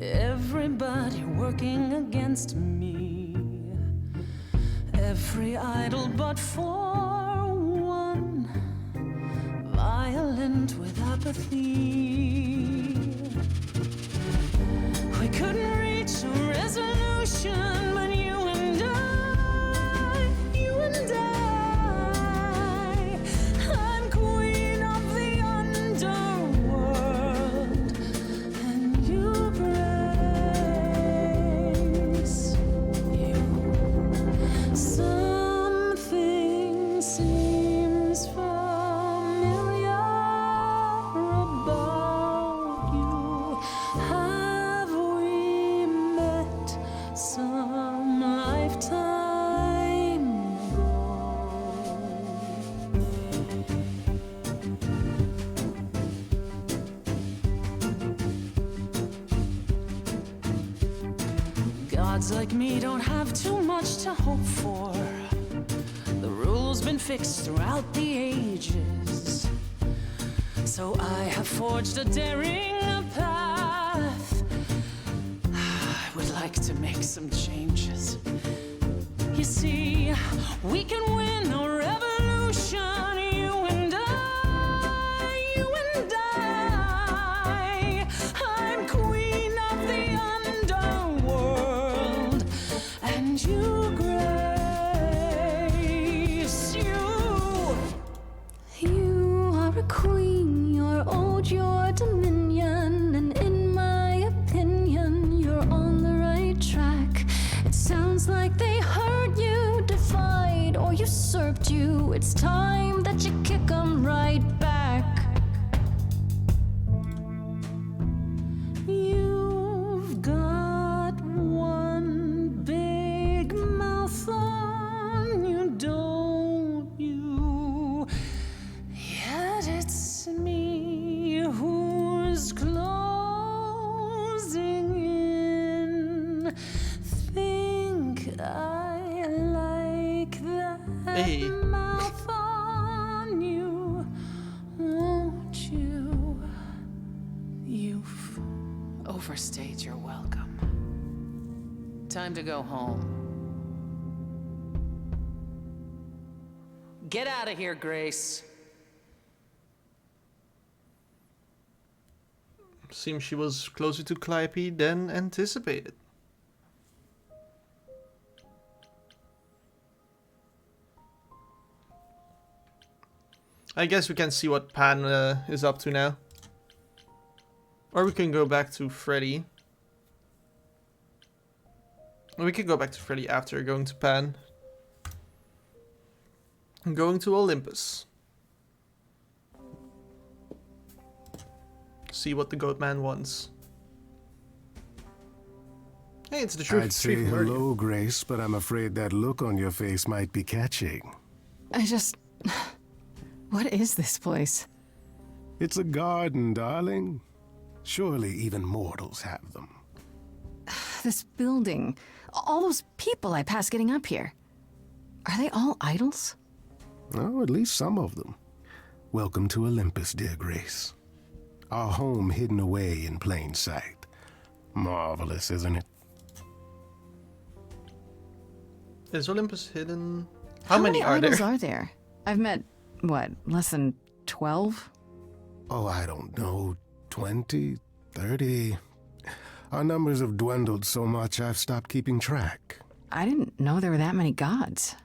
everybody working against me, every idol but for one, violent with apathy. We couldn't reach a resolution, but you and I, I'm queen of the underworld, and you, Grace, you. Something seems familiar about you. Have we met some lifetime ago? Gods like me don't have too much to hope for. The rules been fixed throughout the ages, so I have forged a daring path. I would like to make some changes. You see, we can win a revolution, you and I, you and I. I'm queen of the underworld, and you, Grace, you are a queen, you're old, your dominion, and in my opinion, you're on the right track. It sounds like they heard you, defied or usurped you. It's time that you kick them right back. You've got one big mouth on you, don't you? Yet it's me who's closing in. Think I like that Hey. mouth on you, won't you? You've overstayed your welcome. Time to go home. Get out of here, Grace. Seems she was closer to Calliope than anticipated. I guess we can see what Pan is up to now. Or we can go back to Freddy. We can go back to Freddy after going to Pan. I'm going to Olympus. See what the Goatman wants. Hey, it's the truth. I'd say hello, Grace, but I'm afraid that look on your face might be catching. I just... What is this place? It's a garden, darling. Surely even mortals have them. This building. All those people I pass getting up here. Are they all idols? Oh, at least some of them. Welcome to Olympus, dear Grace. Our home hidden away in plain sight. Marvelous, isn't it? Is Olympus hidden? How many are idols there? are there? I've met, what, less than 12? Oh, I don't know. 20, 30. Our numbers have dwindled so much I've stopped keeping track. I didn't know there were that many gods.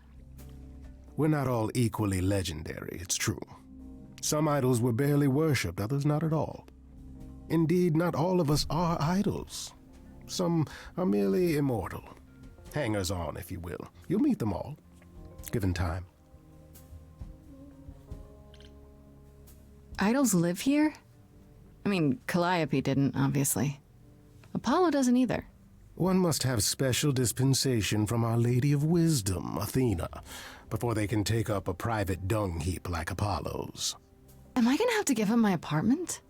We're not all equally legendary, it's true. Some idols were barely worshipped, others not at all. Indeed, not all of us are idols. Some are merely immortal. Hangers-on, if you will. You'll meet them all, given time. Idols live here? I mean, Calliope didn't, obviously. Apollo doesn't either. One must have special dispensation from Our Lady of Wisdom, Athena, before they can take up a private dung heap like Apollo's. Am I gonna have to give him my apartment?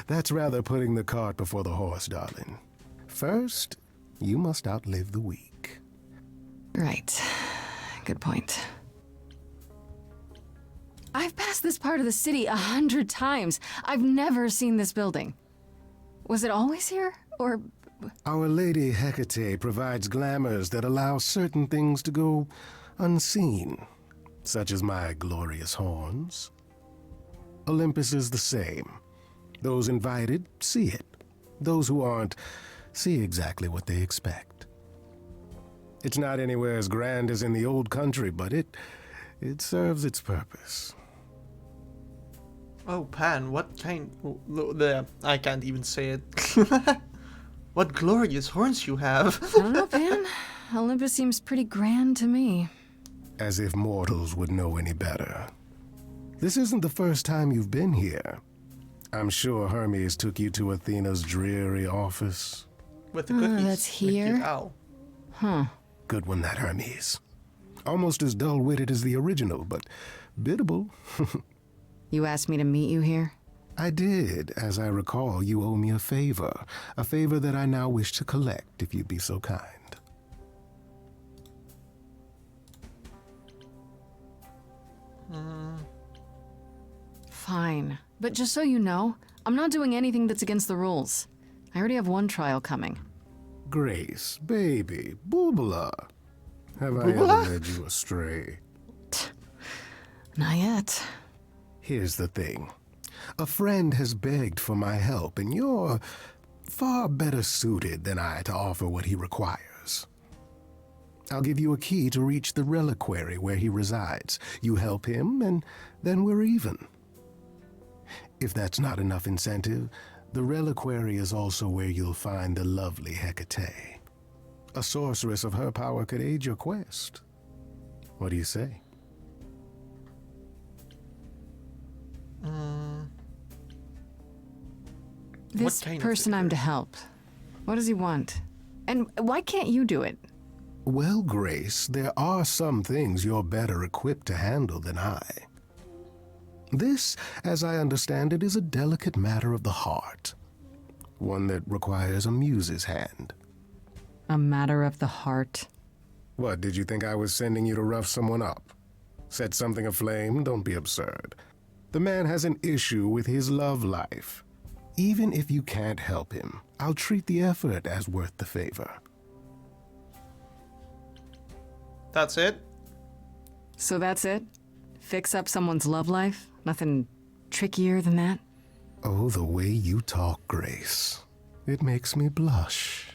That's rather putting the cart before the horse, darling. First, you must outlive the week. Right. Good point. I've passed this part of the city 100 times. I've never seen this building. Was it always here? Or... Our Lady Hecate provides glamours that allow certain things to go unseen, such as my glorious horns. Olympus is the same. Those invited see it. Those who aren't see exactly what they expect. It's not anywhere as grand as in the old country, but it serves its purpose. Oh, Pan, what kind... I can't even say it. What glorious horns you have. I don't know, Pan. Olympus seems pretty grand to me. As if mortals would know any better. This isn't the first time you've been here. I'm sure Hermes took you to Athena's dreary office. With the cookies. That's here? Ow. Huh. Good one, that Hermes. Almost as dull-witted as the original, but biddable. You asked me to meet you here? I did. As I recall, you owe me a favor that I now wish to collect, if you'd be so kind. Fine. But just so you know, I'm not doing anything that's against the rules. I already have one trial coming. Grace, baby, Boobala. Have I ever led you astray? Not yet. Here's the thing. A friend has begged for my help, and you're far better suited than I to offer what he requires. I'll give you a key to reach the reliquary where he resides. You help him, and then we're even. If that's not enough incentive, the reliquary is also where you'll find the lovely Hecate. A sorceress of her power could aid your quest. What do you say? This person I'm to help. What does he want? And why can't you do it? Well, Grace, there are some things you're better equipped to handle than I. This, as I understand it, is a delicate matter of the heart. One that requires a muse's hand. A matter of the heart? What, did you think I was sending you to rough someone up? Set something aflame? Don't be absurd. The man has an issue with his love life. Even if you can't help him, I'll treat the effort as worth the favor. That's it? So that's it? Fix up someone's love life? Nothing trickier than that? Oh, the way you talk, Grace. It makes me blush.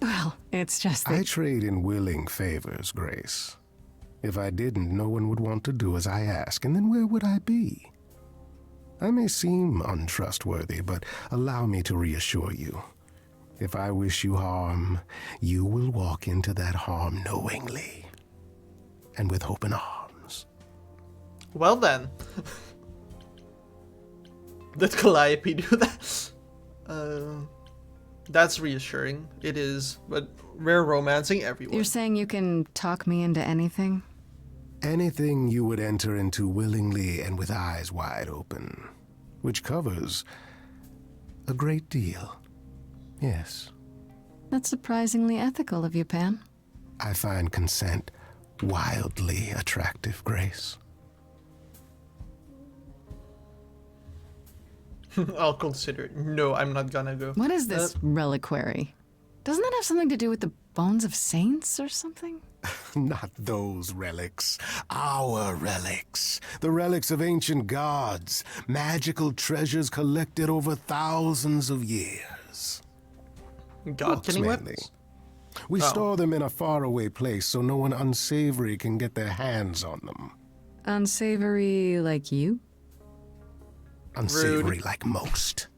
Well, it's just that... I trade in willing favors, Grace. If I didn't, no one would want to do as I ask, and then where would I be? I may seem untrustworthy, but allow me to reassure you. If I wish you harm, you will walk into that harm knowingly. And with open arms. Well then. Did Calliope do that? That's reassuring. It is, but we're romancing everyone. You're saying you can talk me into anything? Anything you would enter into willingly and with eyes wide open. Which covers a great deal. Yes. That's surprisingly ethical of you, Pan. I find consent wildly attractive, Grace. I'll consider it. No, I'm not gonna go. What is this reliquary? Doesn't that have something to do with the bones of saints or something? Not those relics. Our relics. The relics of ancient gods. Magical treasures collected over thousands of years. God-killing weapons? We store them in a faraway place so no one unsavory can get their hands on them. Unsavory like you? Unsavory like most.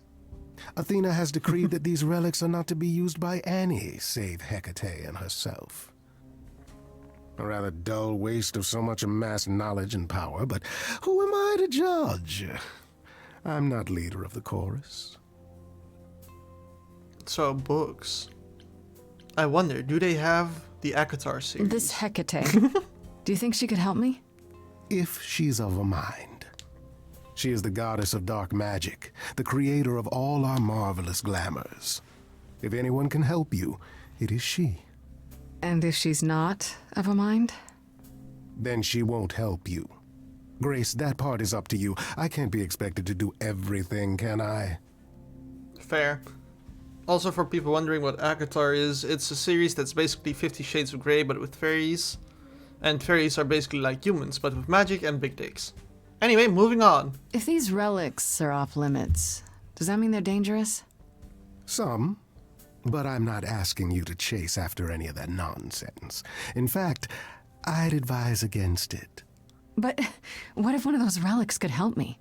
Athena has decreed that these relics are not to be used by any save Hecate and herself. A rather dull waste of so much amassed knowledge and power, but who am I to judge? I'm not leader of the chorus. So, books. I wonder, do they have the Akatar series? This Hecate. Do you think she could help me? If she's of a mind. She is the goddess of dark magic, the creator of all our marvelous glamours. If anyone can help you, it is she. And if she's not of a mind? Then she won't help you. Grace, that part is up to you. I can't be expected to do everything, can I? Fair. Also, for people wondering what Akatar is, it's a series that's basically 50 Shades of Grey but with fairies. And fairies are basically like humans, but with magic and big dicks. Anyway, moving on. If these relics are off limits, does that mean they're dangerous? Some. But I'm not asking you to chase after any of that nonsense. In fact, I'd advise against it. But what if one of those relics could help me?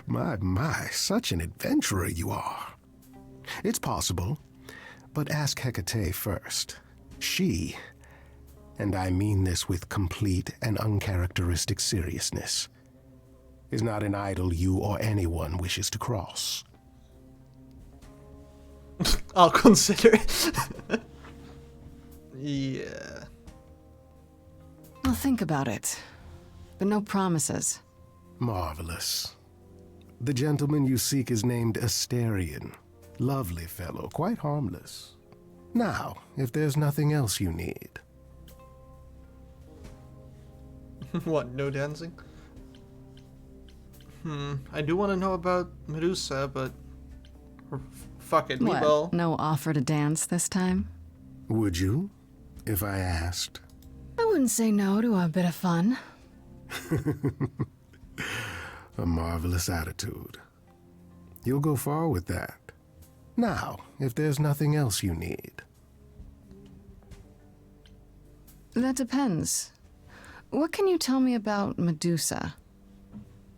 My, such an adventurer you are. It's possible, but ask Hecate first. She, and I mean this with complete and uncharacteristic seriousness, is not an idol you or anyone wishes to cross. I'll consider it. Yeah. I'll think about it, but no promises. Marvelous. The gentleman you seek is named Asterion. Lovely fellow, quite harmless. Now, if there's nothing else you need. What, no dancing? I do want to know about Medusa, but fuck it, we What, will. no offer to dance this time? Would you, if I asked? I wouldn't say no to a bit of fun. A marvelous attitude. You'll go far with that. Now, if there's nothing else you need. That depends. What can you tell me about Medusa?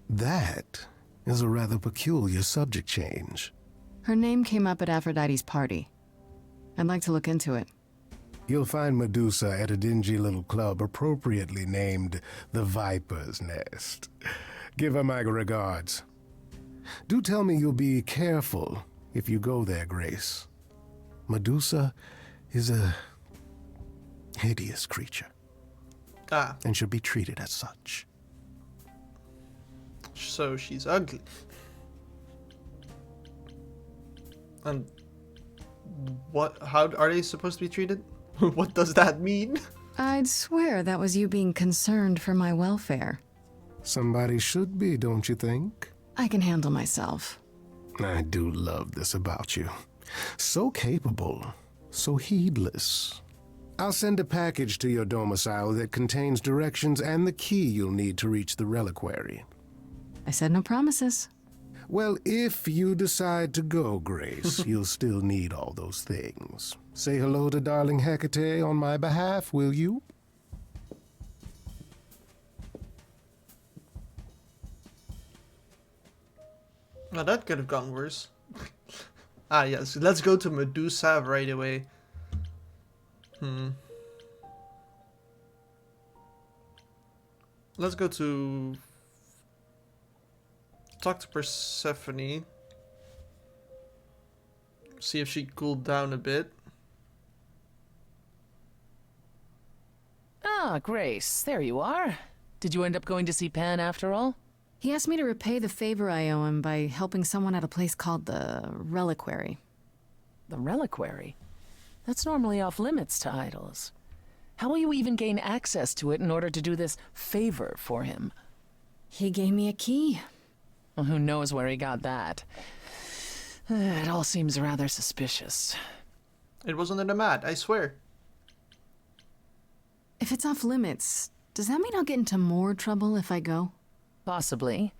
That is a rather peculiar subject change. Her name came up at Aphrodite's party. I'd like to look into it. You'll find Medusa at a dingy little club appropriately named the Viper's Nest. Give her my regards. Do tell me you'll be careful if you go there, Grace. Medusa is a hideous creature. And should be treated as such. So she's ugly. And how are they supposed to be treated? What does that mean? I'd swear that was you being concerned for my welfare. Somebody should be, don't you think? I can handle myself. I do love this about you. So capable, so heedless. I'll send a package to your domicile that contains directions and the key you'll need to reach the reliquary. I said no promises. Well, if you decide to go, Grace, you'll still need all those things. Say hello to darling Hecate on my behalf, will you? Now that could have gone worse. Yes, let's go to Medusa right away. Let's go to talk to Persephone. See if she cooled down a bit. Ah, Grace, there you are. Did you end up going to see Pan after all? He asked me to repay the favor I owe him by helping someone at a place called the Reliquary. The Reliquary? That's normally off limits to idols. How will you even gain access to it in order to do this favor for him? He gave me a key. Well, who knows where he got that? It all seems rather suspicious. It was under the mat, I swear. If it's off limits, does that mean I'll get into more trouble if I go? Possibly,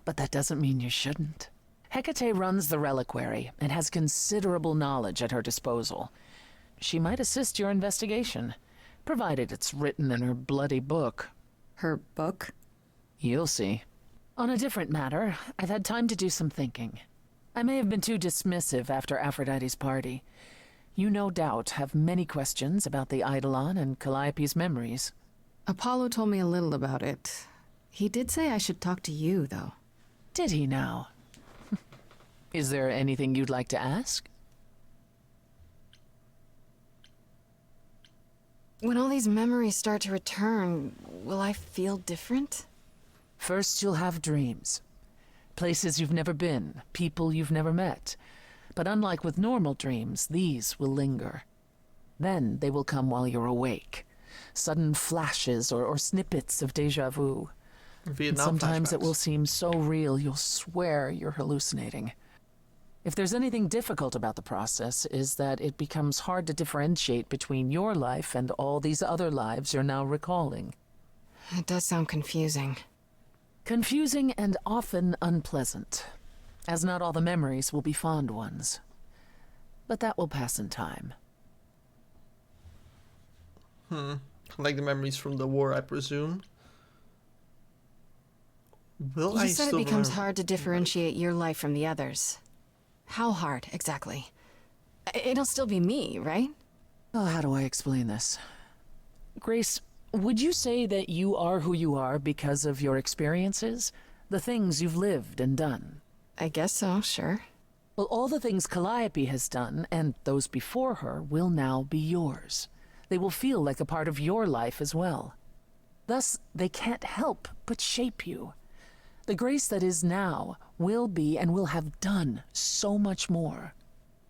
but that doesn't mean you shouldn't. Hecate runs the reliquary and has considerable knowledge at her disposal. She might assist your investigation, provided it's written in her bloody book. Her book? You'll see. On a different matter, I've had time to do some thinking. I may have been too dismissive after Aphrodite's party. You no doubt have many questions about the Eidolon and Calliope's memories. Apollo told me a little about it. He did say I should talk to you, though. Did he now? Is there anything you'd like to ask? When all these memories start to return, will I feel different? First, you'll have dreams. Places you've never been, people you've never met. But unlike with normal dreams, these will linger. Then they will come while you're awake. Sudden flashes or snippets of deja vu. And Vietnam sometimes it flashbacks. will seem so real you'll swear you're hallucinating. If there's anything difficult about the process, is that it becomes hard to differentiate between your life and all these other lives you're now recalling. It does sound confusing. Confusing and often unpleasant, as not all the memories will be fond ones. But that will pass in time. Like the memories from the war, I presume. Will I You said it still becomes remember- hard to differentiate your life from the others. How hard, exactly? It'll still be me, right? Oh, how do I explain this? Grace, would you say that you are who you are because of your experiences? The things you've lived and done? I guess so, sure. Well, all the things Calliope has done, and those before her, will now be yours. They will feel like a part of your life as well. Thus, they can't help but shape you. The Grace that is now will be and will have done so much more.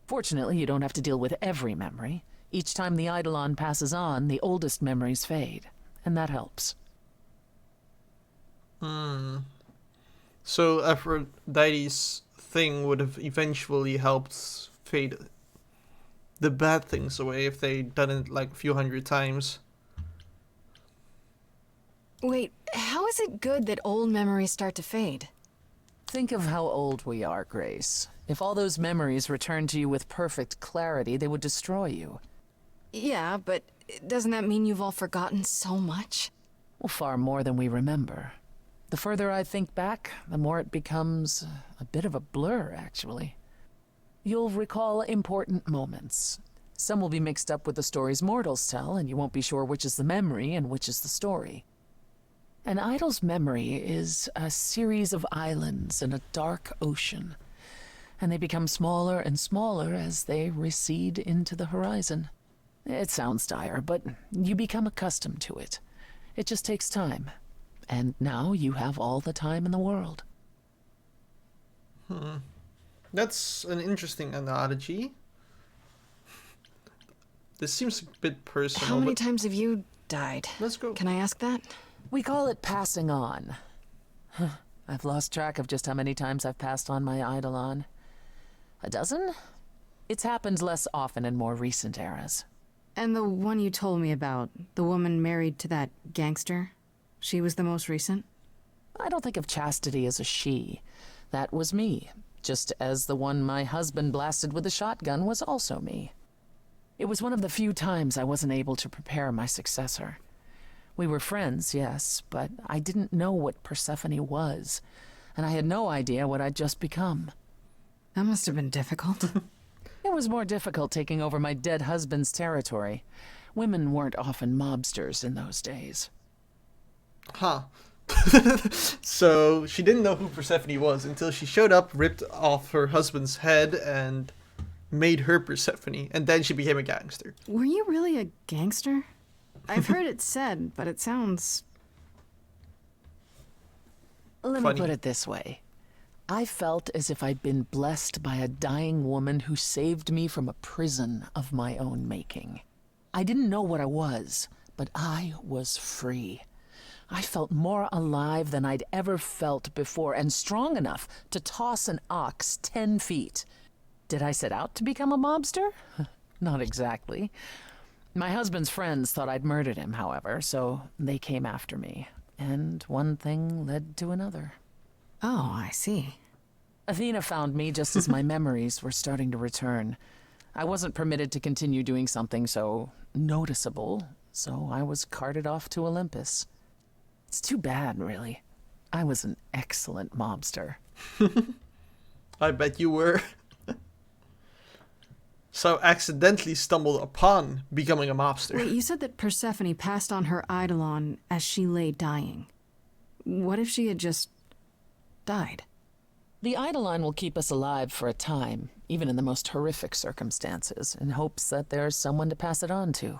Fortunately, you don't have to deal with every memory. Each time the Eidolon passes on, the oldest memories fade, and that helps. So Aphrodite's thing would have eventually helped fade the bad things away if they'd done it like a few hundred times. Wait, how is it good that old memories start to fade? Think of how old we are, Grace. If all those memories returned to you with perfect clarity, they would destroy you. Yeah, but doesn't that mean you've all forgotten so much? Well, far more than we remember. The further I think back, the more it becomes a bit of a blur, actually. You'll recall important moments. Some will be mixed up with the stories mortals tell, and you won't be sure which is the memory and which is the story. An idol's memory is a series of islands in a dark ocean, and they become smaller and smaller as they recede into the horizon. It sounds dire, but you become accustomed to it. It just takes time. And now you have all the time in the world. That's an interesting analogy. This seems a bit personal. How many but times have you died? Let's go. Can I ask that? We call it passing on. I've lost track of just how many times I've passed on my Eidolon. A dozen? It's happened less often in more recent eras. And the one you told me about, the woman married to that gangster, she was the most recent? I don't think of Chastity as a she. That was me, just as the one my husband blasted with a shotgun was also me. It was one of the few times I wasn't able to prepare my successor. We were friends, yes, but I didn't know what Persephone was, and I had no idea what I'd just become. That must have been difficult. It was more difficult taking over my dead husband's territory. Women weren't often mobsters in those days. Huh. So she didn't know who Persephone was until she showed up, ripped off her husband's head, and made her Persephone, and then she became a gangster. Were you really a gangster? I've heard it said, but it sounds... Let Funny. me put it this way. I felt as if I'd been blessed by a dying woman who saved me from a prison of my own making. I didn't know what I was, but I was free. I felt more alive than I'd ever felt before, and strong enough to toss an ox 10 feet. Did I set out to become a mobster? Not exactly. My husband's friends thought I'd murdered him, however, so they came after me. And one thing led to another. Oh, I see. Athena found me just as my memories were starting to return. I wasn't permitted to continue doing something so noticeable, so I was carted off to Olympus. It's too bad, really. I was an excellent mobster. I bet you were. So accidentally stumbled upon becoming a mobster. Wait, you said that Persephone passed on her Eidolon as she lay dying. What if she had just died? The Eidolon will keep us alive for a time, even in the most horrific circumstances, in hopes that there's someone to pass it on to.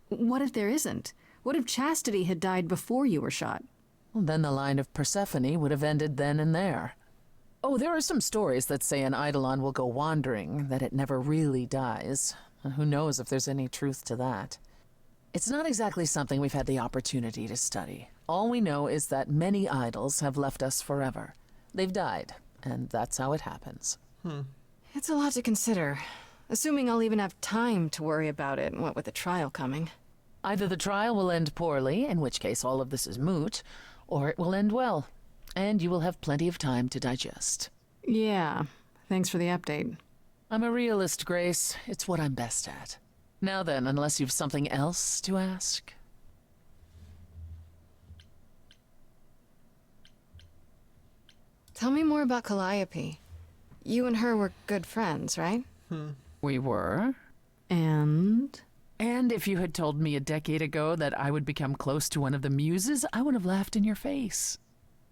What if there isn't? What if Chastity had died before you were shot? Well, then the line of Persephone would have ended then and there. Oh, there are some stories that say an Eidolon will go wandering, that it never really dies. And who knows if there's any truth to that. It's not exactly something we've had the opportunity to study. All we know is that many idols have left us forever. They've died, and that's how it happens. It's a lot to consider. Assuming I'll even have time to worry about it, what with the trial coming. Either the trial will end poorly, in which case all of this is moot, or it will end well, and you will have plenty of time to digest. Yeah, thanks for the update. I'm a realist, Grace. It's what I'm best at. Now then, unless you've something else to ask. Tell me more about Calliope. You and her were good friends, right? We were. And? And if you had told me a decade ago that I would become close to one of the muses, I would have laughed in your face.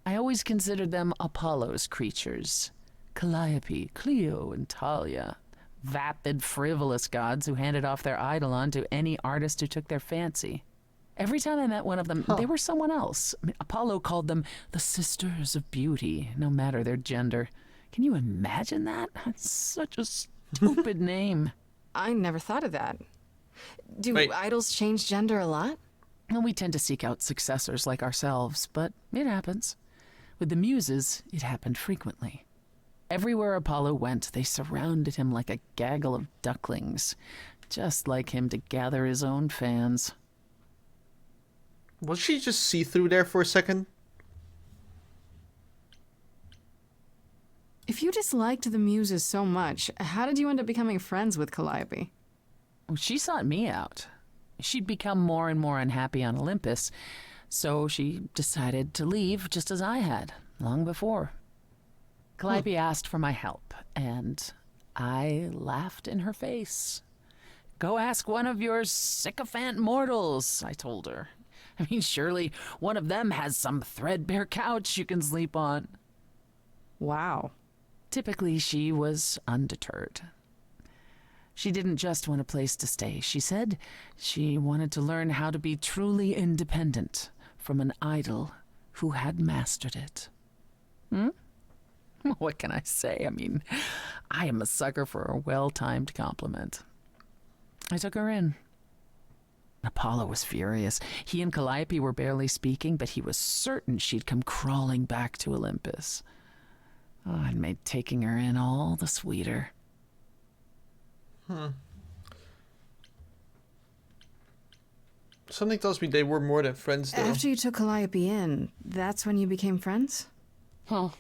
I always considered them Apollo's creatures. Calliope, Clio, and Talia. Vapid, frivolous gods who handed off their eidolon to any artist who took their fancy. Every time I met one of them, they were someone else. I mean, Apollo called them the Sisters of Beauty, no matter their gender. Can you imagine that? That's such a stupid name. I never thought of that. Do Wait. idols change gender a lot? Well, we tend to seek out successors like ourselves, but it happens. With the muses, it happened frequently. Everywhere Apollo went, they surrounded him like a gaggle of ducklings, just like him to gather his own fans. Was she just see-through there for a second? If you disliked the muses so much, how did you end up becoming friends with Calliope? She sought me out. She'd become more and more unhappy on Olympus, so she decided to leave just as I had, long before. Calliope asked for my help, and I laughed in her face. Go ask one of your sycophant mortals, I told her. I mean, surely one of them has some threadbare couch you can sleep on. Wow. Typically, she was undeterred. She didn't just want a place to stay. She said she wanted to learn how to be truly independent from an idol who had mastered it. What can I say? I mean, I am a sucker for a well-timed compliment. I took her in. Apollo was furious. He and Calliope were barely speaking, but he was certain she'd come crawling back to Olympus. Oh, it made taking her in all the sweeter. Something tells me they were more than friends, though. After you took Calliope in, that's when you became friends? No,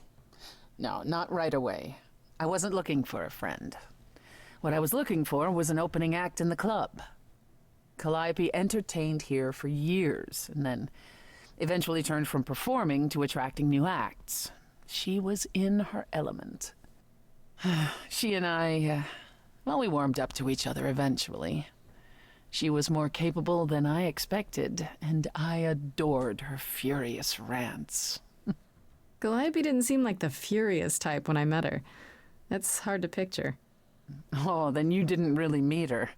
not right away. I wasn't looking for a friend. What I was looking for was an opening act in the club. Calliope entertained here for years, and then eventually turned from performing to attracting new acts. She was in her element. She and I, we warmed up to each other eventually. She was more capable than I expected, and I adored her furious rants. Calliope didn't seem like the furious type when I met her. That's hard to picture. Oh, then you didn't really meet her.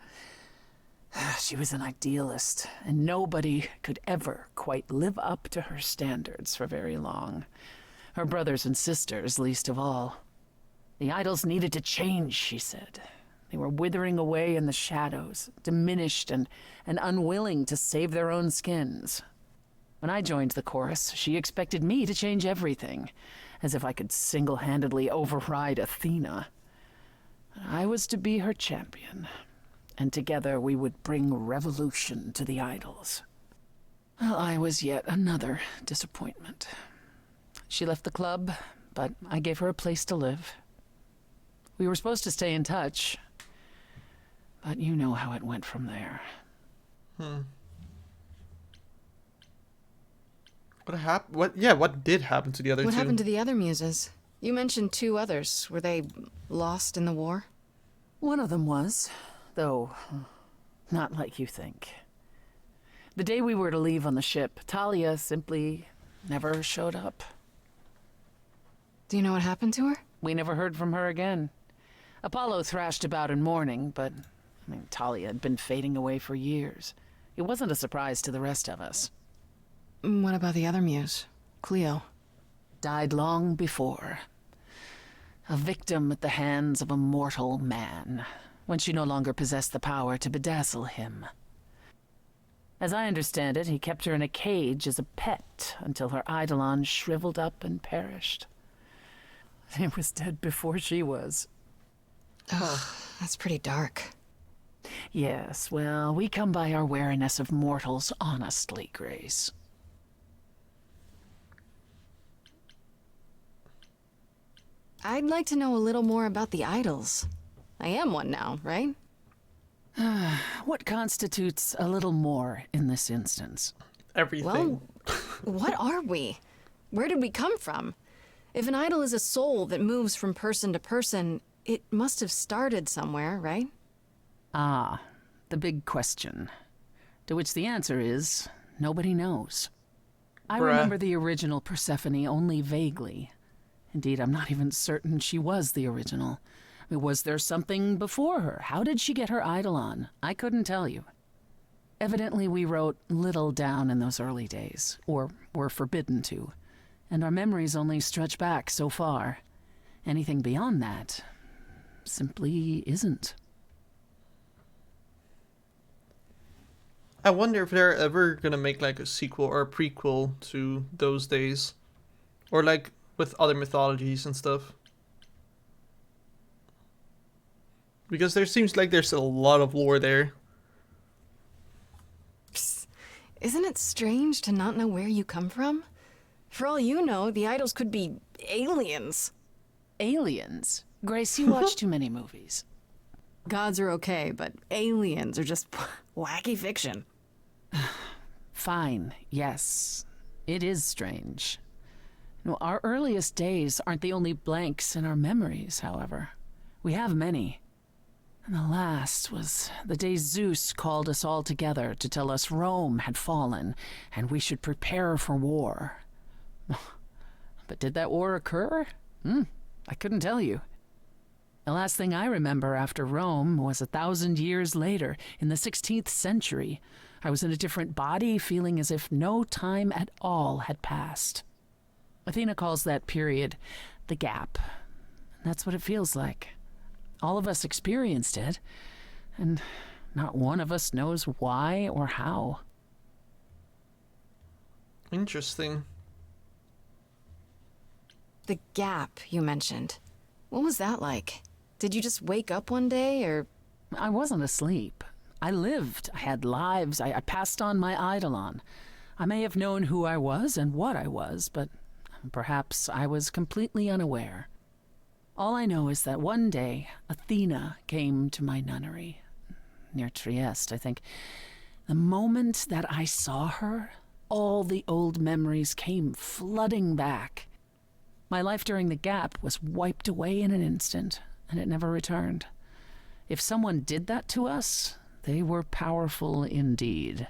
She was an idealist, and nobody could ever quite live up to her standards for very long. Her brothers and sisters, least of all. The idols needed to change, she said. They were withering away in the shadows, diminished and unwilling to save their own skins. When I joined the chorus, she expected me to change everything, as if I could single-handedly override Athena. I was to be her champion, and together we would bring revolution to the idols. Well, I was yet another disappointment. She left the club, but I gave her a place to live. We were supposed to stay in touch, but you know how it went from there. What happened? What did happen to the other two? What happened to the other muses? You mentioned 2 others. Were they lost in the war? One of them was, though not like you think. The day we were to leave on the ship, Talia simply never showed up. Do you know what happened to her? We never heard from her again. Apollo thrashed about in mourning, but, Talia had been fading away for years. It wasn't a surprise to the rest of us. What about the other muse, Cleo? Died long before. A victim at the hands of a mortal man, when she no longer possessed the power to bedazzle him. As I understand it, he kept her in a cage as a pet until her eidolon shriveled up and perished. He was dead before she was. Ugh, that's pretty dark. Yes, well, we come by our wariness of mortals honestly, Grace. I'd like to know a little more about the idols. I am one now, right? What constitutes a little more in this instance? Everything. Well, what are we? Where did we come from? If an idol is a soul that moves from person to person, it must have started somewhere, right? Ah, the big question. To which the answer is, nobody knows. I remember the original Persephone only vaguely. Indeed, I'm not even certain she was the original. Was there something before her? How did she get her eidolon? I couldn't tell you. Evidently, we wrote little down in those early days, or were forbidden to, and our memories only stretch back so far. Anything beyond that simply isn't. I wonder if they're ever gonna make like a sequel or a prequel to those days, or like with other mythologies and stuff. Because there seems like there's a lot of lore there. Psst. Isn't it strange to not know where you come from? For all you know, the idols could be aliens. Aliens? Grace, you watch too many movies. Gods are okay, but aliens are just wacky fiction. Fine, yes. It is strange. Our earliest days aren't the only blanks in our memories, however. We have many. And the last was the day Zeus called us all together to tell us Rome had fallen and we should prepare for war. But did that war occur? I couldn't tell you. The last thing I remember after Rome was 1,000 years later, in the 16th century. I was in a different body, feeling as if no time at all had passed. Athena calls that period the gap. And that's what it feels like. All of us experienced it, and not one of us knows why or how. Interesting. The gap you mentioned. What was that like? Did you just wake up one day, or...? I wasn't asleep. I lived. I had lives. I passed on my eidolon. I may have known who I was and what I was, but perhaps I was completely unaware. All I know is that one day, Athena came to my nunnery, near Trieste, I think. The moment that I saw her, all the old memories came flooding back. My life during the gap was wiped away in an instant, and it never returned. If someone did that to us, they were powerful indeed.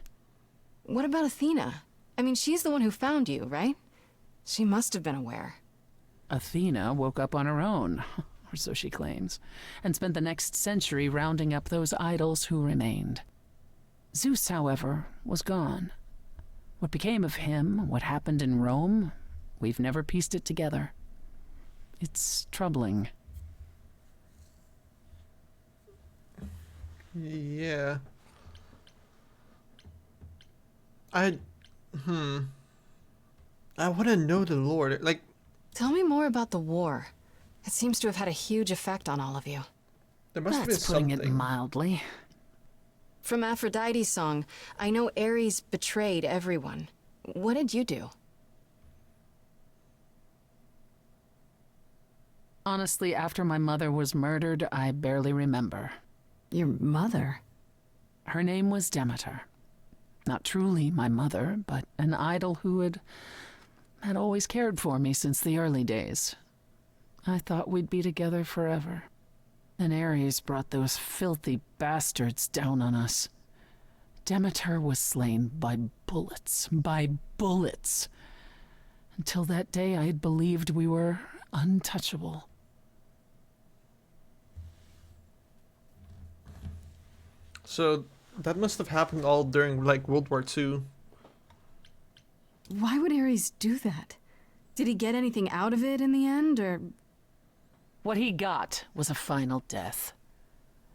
What about Athena? I mean, she's the one who found you, right? She must have been aware. Athena woke up on her own, or so she claims, and spent the next century rounding up those idols who remained. Zeus, however, was gone. What became of him, what happened in Rome, we've never pieced it together. It's troubling. Yeah. I want to know the lore. Like, tell me more about the war. It seems to have had a huge effect on all of you. There must have been That's putting something. it mildly. From Aphrodite's song, I know Ares betrayed everyone. What did you do? Honestly, after my mother was murdered, I barely remember. Your mother? Her name was Demeter. Not truly my mother, but an idol who had always cared for me since the early days. I thought we'd be together forever. Then Ares brought those filthy bastards down on us. Demeter was slain by bullets. Until that day, I had believed we were untouchable. So that must have happened all during like World War II. Why would Ares do that? Did he get anything out of it in the end, or...? What he got was a final death.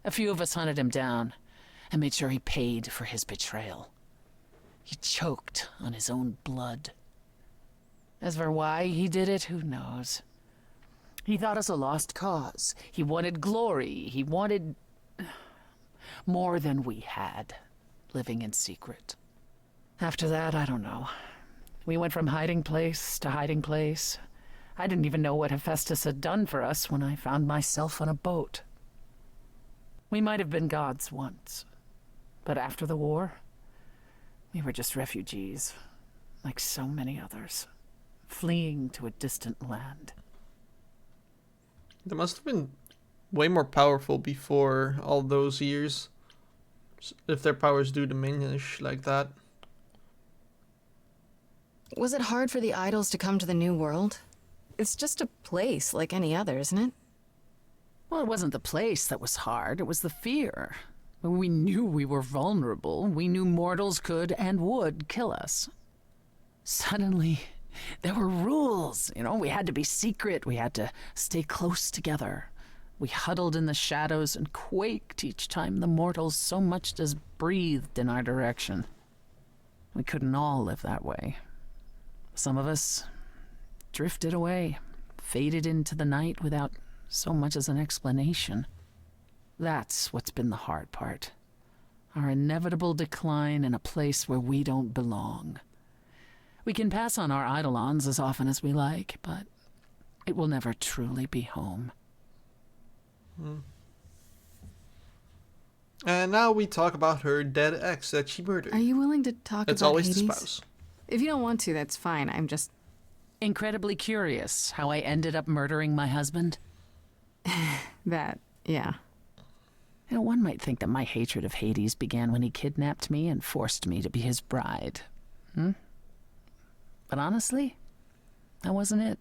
A few of us hunted him down and made sure he paid for his betrayal. He choked on his own blood. As for why he did it, who knows? He thought us a lost cause. He wanted glory. He wanted more than we had, living in secret. After that, I don't know. We went from hiding place to hiding place. I didn't even know what Hephaestus had done for us when I found myself on a boat. We might have been gods once, but after the war, we were just refugees, like so many others, fleeing to a distant land. They must have been way more powerful before all those years, if their powers do diminish like that. Was it hard for the idols to come to the new world? It's just a place like any other, isn't it? Well, it wasn't the place that was hard, it was the fear. We knew we were vulnerable. We knew mortals could and would kill us. Suddenly, there were rules. We had to be secret. We had to stay close together. We huddled in the shadows and quaked each time the mortals so much as breathed in our direction. We couldn't all live that way. Some of us drifted away, faded into the night without so much as an explanation. That's what's been the hard part. Our inevitable decline in a place where we don't belong. We can pass on our eidolons as often as we like, but it will never truly be home. And now we talk about her dead ex that she murdered. Are you willing to talk It's about always Hades? the spouse. If you don't want to, that's fine. I'm just... Incredibly curious how I ended up murdering my husband. that, yeah. One might think that my hatred of Hades began when he kidnapped me and forced me to be his bride. But honestly, that wasn't it.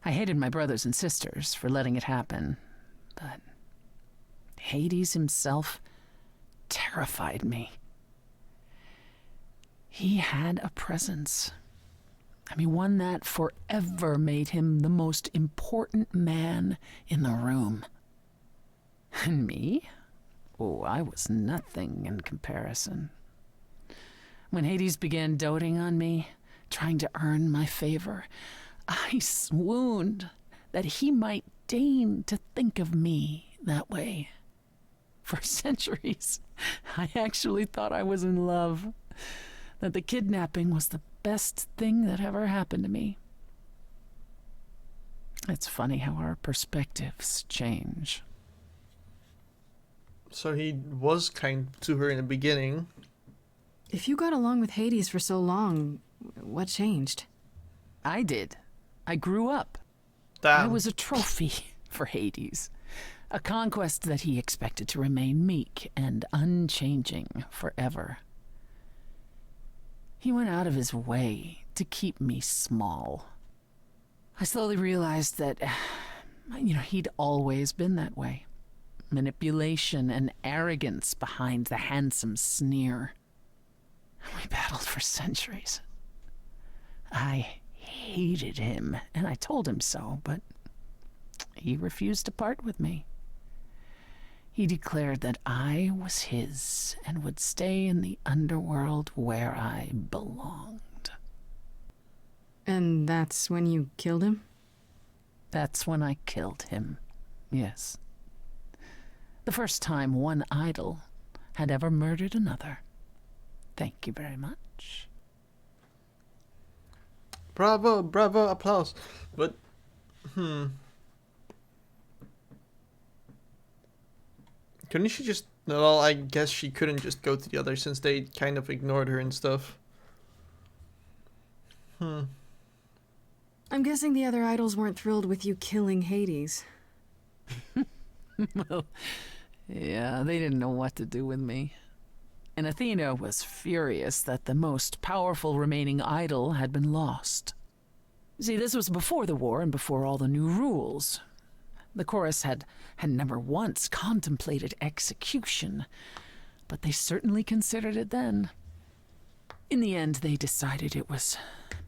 I hated my brothers and sisters for letting it happen, but Hades himself terrified me. He had a presence. One that forever made him the most important man in the room. And me? Oh, I was nothing in comparison. When Hades began doting on me, trying to earn my favor, I swooned that he might deign to think of me that way. For centuries, I actually thought I was in love, that the kidnapping was the best thing that ever happened to me. It's funny how our perspectives change. So he was kind to her in the beginning. If you got along with Hades for so long, what changed? I did. I grew up. Damn. I was a trophy for Hades. A conquest that he expected to remain meek and unchanging forever. He went out of his way to keep me small. I slowly realized that, he'd always been that way. Manipulation and arrogance behind the handsome sneer. We battled for centuries. I hated him, and I told him so, but he refused to part with me. He declared that I was his and would stay in the underworld where I belonged. And that's when you killed him? That's when I killed him, yes. The first time one idol had ever murdered another. Thank you very much. Bravo, bravo, applause. But, couldn't she just... Well, I guess she couldn't just go to the other since they kind of ignored her and stuff. I'm guessing the other idols weren't thrilled with you killing Hades. Well, yeah, they didn't know what to do with me. And Athena was furious that the most powerful remaining idol had been lost. See, this was before the war and before all the new rules. The chorus had never once contemplated execution, but they certainly considered it then. In the end, they decided it was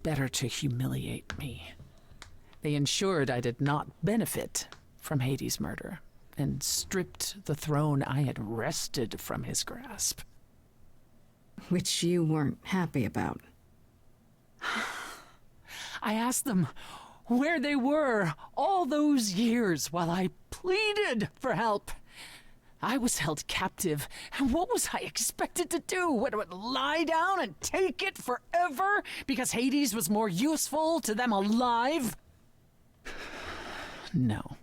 better to humiliate me. They ensured I did not benefit from Hades' murder, and stripped the throne I had wrested from his grasp. Which you weren't happy about. I asked them where they were all those years while I pleaded for help. I was held captive, and what was I expected to do? What, lie down and take it forever because Hades was more useful to them alive? No.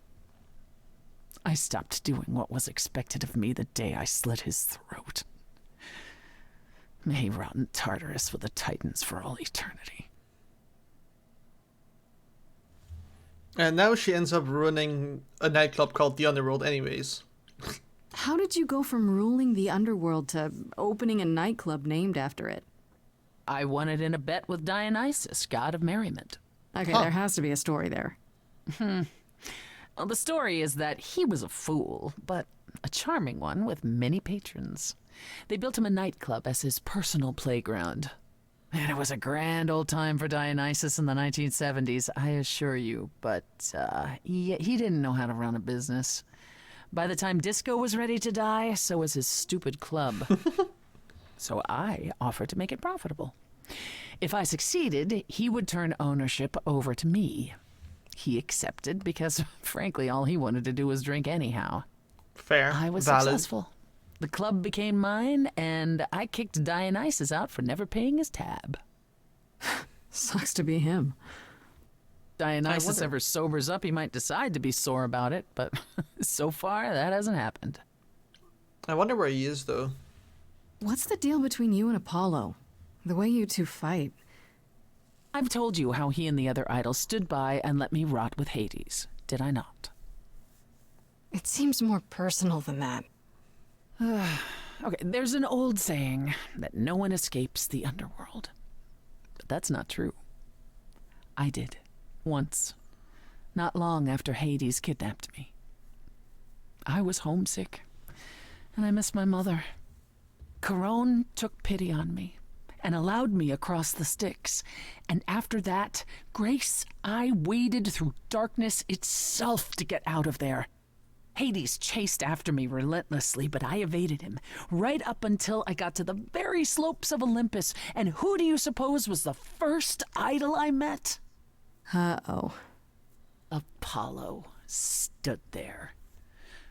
I stopped doing what was expected of me the day I slit his throat. May he rot in Tartarus with the Titans for all eternity. And now she ends up running a nightclub called the Underworld anyways. How did you go from ruling the underworld to opening a nightclub named after it? I won it in a bet with Dionysus, god of merriment. Okay, there has to be a story there. Well, the story is that he was a fool, but a charming one with many patrons. They built him a nightclub as his personal playground. And it was a grand old time for Dionysus in the 1970s, I assure you. But he didn't know how to run a business. By the time disco was ready to die, so was his stupid club. So I offered to make it profitable. If I succeeded, he would turn ownership over to me. He accepted because, frankly, all he wanted to do was drink anyhow. Fair. I was valid. successful. The club became mine, and I kicked Dionysus out for never paying his tab. Sucks to be him. Dionysus ever sobers up, he might decide to be sore about it, but so far, that hasn't happened. I wonder where he is, though. What's the deal between you and Apollo? The way you two fight. I've told you how he and the other idols stood by and let me rot with Hades, did I not? It seems more personal than that. Okay, there's an old saying that no one escapes the underworld. But that's not true. I did. Once. Not long after Hades kidnapped me. I was homesick, and I missed my mother. Charon took pity on me and allowed me across the Styx. And after that, Grace, I waded through darkness itself to get out of there. Hades chased after me relentlessly, but I evaded him, right up until I got to the very slopes of Olympus. And who do you suppose was the first idol I met? Uh-oh. Apollo stood there.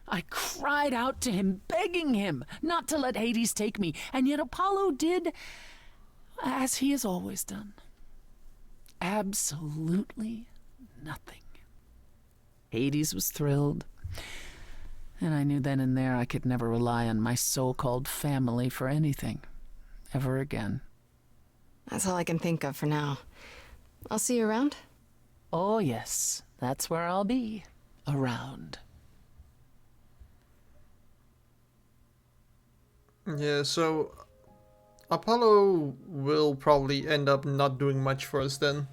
I cried out to him, begging him not to let Hades take me, and yet Apollo did as he has always done. Absolutely nothing. Hades was thrilled, and I knew then and there I could never rely on my so-called family for anything, ever again. That's all I can think of for now. I'll see you around. Oh, yes, that's where I'll be, around. Yeah, so Apollo will probably end up not doing much for us then.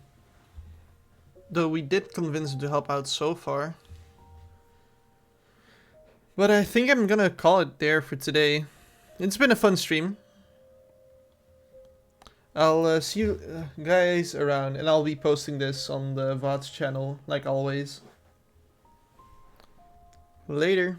Though we did convince him to help out so far. But I think I'm gonna call it there for today. It's been a fun stream. I'll see you guys around, and I'll be posting this on the VOD's channel, like always. Later.